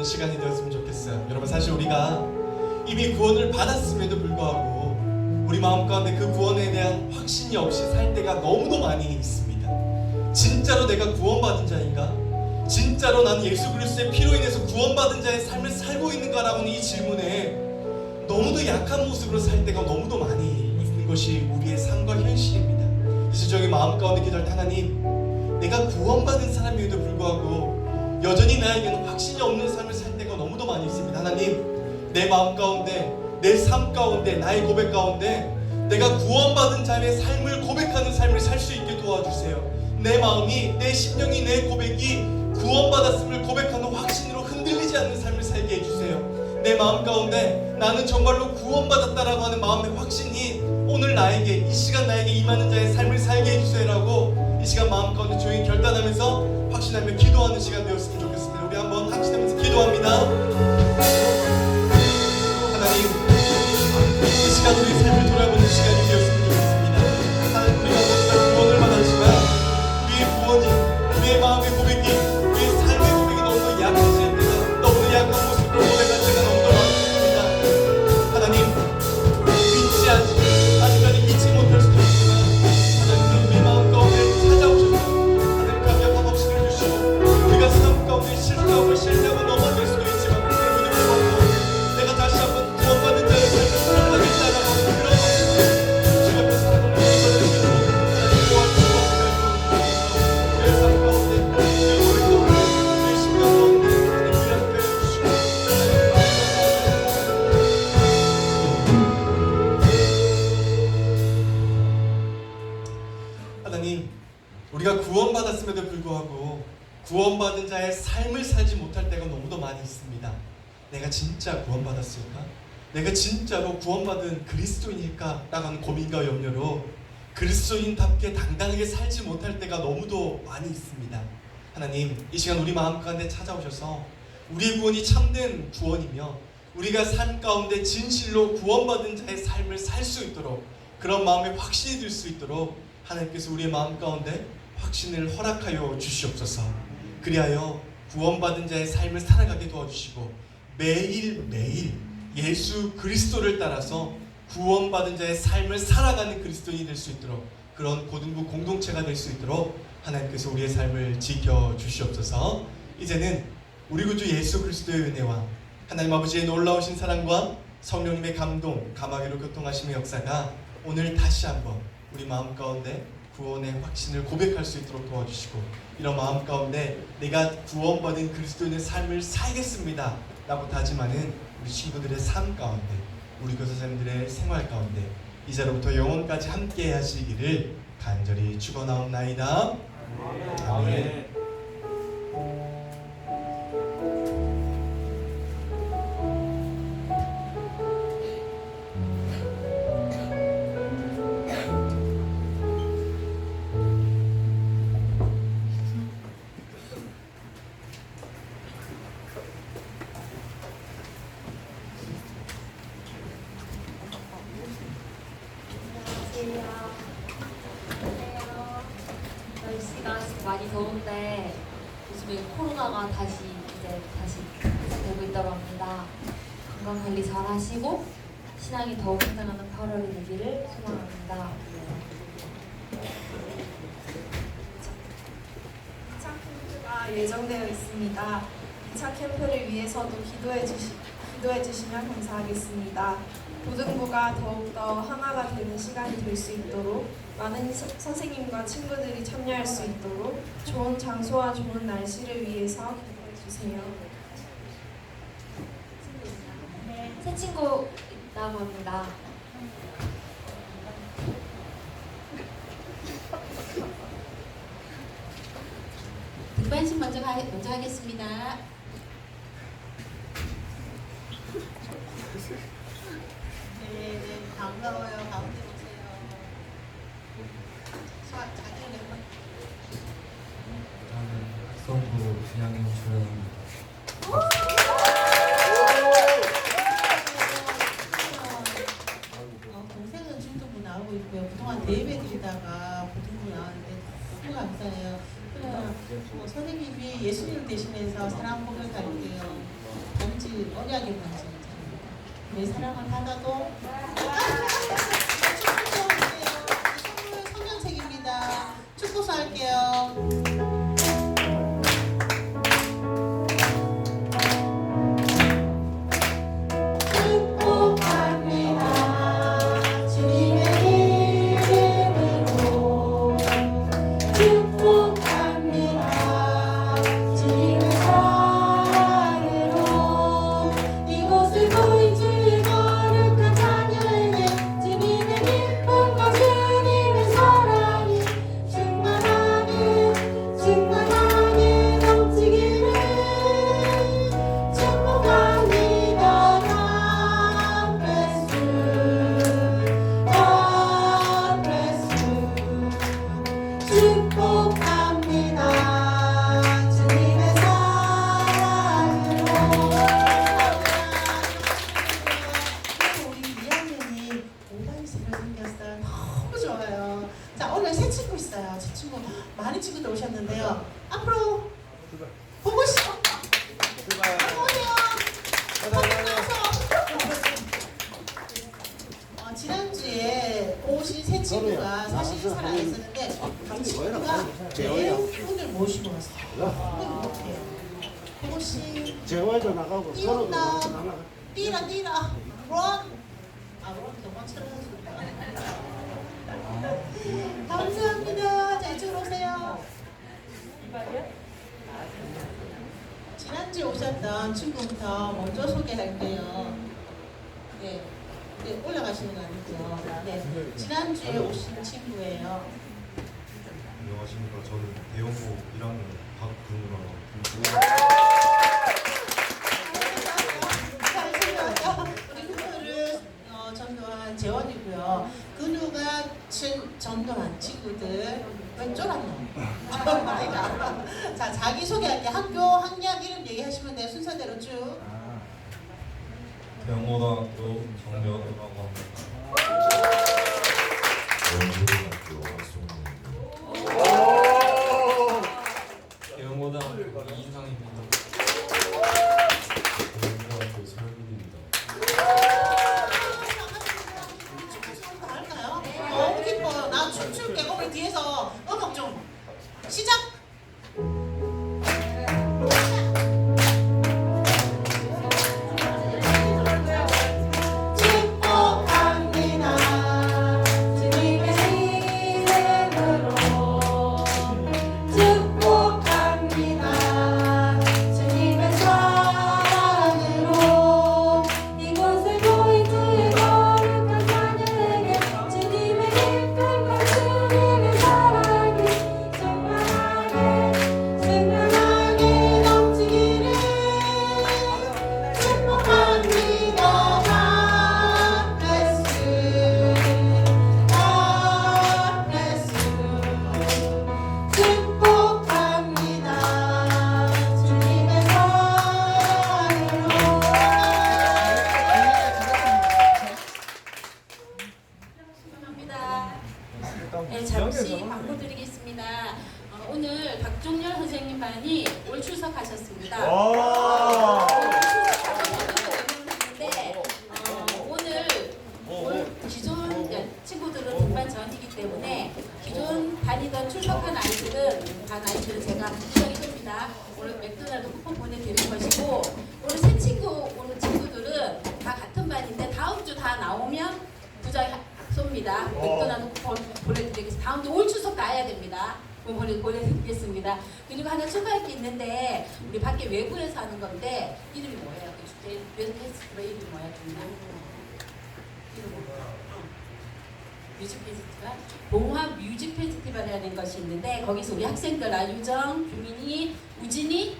시간이 되었으면 좋겠어요. 여러분 사실 우리가 이미 구원을 받았음에도 불구하고 우리 마음 가운데 그 구원에 대한 확신이 없이 살 때가 너무도 많이 있습니다. 진짜로 내가 구원받은 자인가? 진짜로 나는 예수 그리스도의 피로 인해서 구원받은 자의 삶을 살고 있는가라는 이 질문에 너무도 약한 모습으로 살 때가 너무도 많이 있는 것이 우리의 삶과 현실입니다. 그래서 저희 마음 가운데 기도할 때 하나님, 내가 구원받은 사람임에도 불구하고 여전히 나에게는 확신이 없는 삶을 살 때가 너무도 많이 있습니다. 하나님, 내 마음 가운데, 내 삶 가운데, 나의 고백 가운데 내가 구원받은 자의 삶을 고백하는 삶을 살 수 있게 도와주세요. 내 마음이, 내 심령이, 내 고백이 구원받았음을 고백하는 확신으로 흔들리지 않는 삶을 살게 해주세요. 내 마음 가운데 나는 정말로 구원받았다라고 하는 마음의 확신이 오늘 나에게, 이 시간 나에게 임하는 자의 삶을 살게 해주세요라고 이 시간 마음 가운데 조용히 결단하면서 확신하며 기도하는 시간 되었으면 좋겠습니다. 우리 한번 확신하면서 기도합니다. 하나님, 이 시간 우리 삶을 돌아보는 시간이 되었으면 좋겠습니다. 하나님, 우리가 모두가 구원을 받았지만 우리의 구원이, 우리의 마음의 고백이, 우리의 삶의 고백이 너무 약해질 때가, 너무 약한 모습으로 고백할 때가 너무 많습니다. 하나님, 아직까지 믿지 못할 수도 있지만 하나님, 우리 마음 가운데 찾아오셔서 하나님 강력한 확신을 주시고 우리가 삶 가운데 실수하고 넘어질 수도 있지만 그럼에도 불구하고 내가 다시 한번 구원받은 자의 삶을 살아가겠다라고 그런 확신으로 주 앞에 살아가는 것을 믿고 하나님 도와주시고 우리의 삶 가운데 우리의 고백 가운데 우리의 심령 가운데 하나님 위로하여 주시고 하나님, 우리가 구원받았음에도 불구하고 구원받은 자의 삶을 살지 못할 때가 너무도 많이 있습니다. 내가 진짜 구원받았을까? 내가 진짜로 구원받은 그리스도인일까? 라는 고민과 염려로 그리스도인답게 당당하게 살지 못할 때가 너무도 많이 있습니다. 하나님, 이 시간 우리 마음 가운데 찾아오셔서 우리의 구원이 참된 구원이며 우리가 삶 가운데 진실로 구원받은 자의 삶을 살 수 있도록, 그런 마음에 확신이 들 수 있도록 하나님께서 우리의 마음 가운데 확신을 허락하여 주시옵소서. 그리하여 구원받은 자의 삶을 살아가게 도와주시고 매일매일 예수 그리스도를 따라서 구원받은 자의 삶을 살아가는 그리스도인이 될 수 있도록, 그런 고등부 공동체가 될 수 있도록 하나님께서 우리의 삶을 지켜주시옵소서. 이제는 우리 구주 예수 그리스도의 은혜와 하나님 아버지의 놀라우신 사랑과 성령님의 감동, 감화기로 교통하심의 역사가 오늘 다시 한번 우리 마음 가운데 구원의 확신을 고백할 수 있도록 도와주시고, 이런 마음 가운데 내가 구원받은 그리스도인의 삶을 살겠습니다 라고 다짐하는 우리 친구들의 삶 가운데, 우리 교사님들의 생활 가운데 이제로부터 영원까지 함께 하시기를 간절히 축원하옵나이다. 아멘. 날씨가 많이 더운데 요즘에 코로나가 다시 되고 있다고 합니다. 건강 관리 잘 하시고 신앙이 더욱 성장하는 8월이 되기를 소망합니다. 2차 캠프가 예정되어 있습니다. 2차 캠프를 위해서도 기도해 주시면 감사하겠습니다. 고등부가 더욱더 하나가 되는 시간이 될 수 있도록, 많은 선생님과 친구들이 참여할 수 있도록 좋은 장소와 좋은 날씨를 위해서 기도해 주세요. 새 친구 있다고 합니다. 등반신 먼저 하겠습니다. 네, 반가워요. 가운데 오세요. 저는 학성부 분양인 주任. 동생은 중등부 나오고 있고요. 그동안 대회 드리다가 고등부 나왔는데 너무 감사해요. 선생님이 예수님을 대신해서 사랑 고백할게요. 뭔지 언약이 뭔지 내 사랑을 받아도 축구 성경책입니다. 축구서 할게요. 많은 친구들 오셨는데요. 앞으로 보고 싶어. 지난주에 오신 세 친구가 사실 인사를 안 했었는데 그 친구가 내일 분을 모시고 왔어요. 그건 못해요. 보고 씨. 재활도 나가고 뛰었다. 뛰라. 런. 런 경마처럼 감사합니다. 자, 이쪽으로 오세요. 지난주에 오셨던 친구부터 먼저 소개할게요. 네, 올라가시는 거 아니죠? 네, 지난주에 오신 친구예요. 안녕하십니까. 저는 대형고 1학년 박근우라고 우리 근우를 전도한 재원이고요. 근우가 전도한 친구들 왜 쫄았노? 자, 자기소개할게. 학교, 학년, 이름 얘기하시면 돼요. 순서대로 쭉. 대형고등학교 정면우라고 합니다. 대형고등학교 이상입니다. 대형고등학교 설국입니다. 할까요? 너무 기뻐요. 나 춤출게. 거기 뒤에서 음악 좀 시작. 네, 잠시 광고 드리겠습니다. 오늘 박종렬 선생님 반이 올 출석하셨습니다. 오늘 기존 친구들은 등반 전이기 때문에 기존 다니던 출석한 아이들은 반 아이들은 제가 부탁이 됩니다. 오늘 맥도날드 쿠폰 보내드릴 것이고 오늘 새 친구 오는 친구들은 다 같은 반인데 다음 주 다 나오면 부자 쏩니다. 맥도날드 쿠폰 보내드리겠습니다. 다음 주 올 추석 가야 됩니다. 보내드리겠습니다. 그리고 하나 추가할 게 있는데 우리 밖에 외부에서 하는 건데 이름이 뭐예요? 그 주제 페스티벌 이름이 뭐야? 뮤직 페스티벌? 봉화 뮤직 페스티벌이라는 것이 있는데 거기서 우리 학생들 유정, 규민이, 우진이,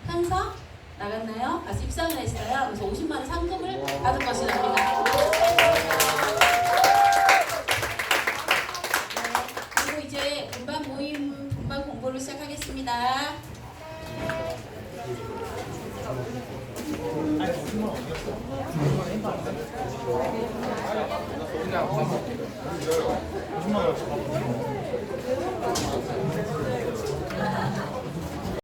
현서 나갔나요? 가서 입상을 했어요. 그래서 50만 원 상금을 받을 것이랍니다. 그리고 이제 분반 모임, 분반 공부를 시작하겠습니다. 그냥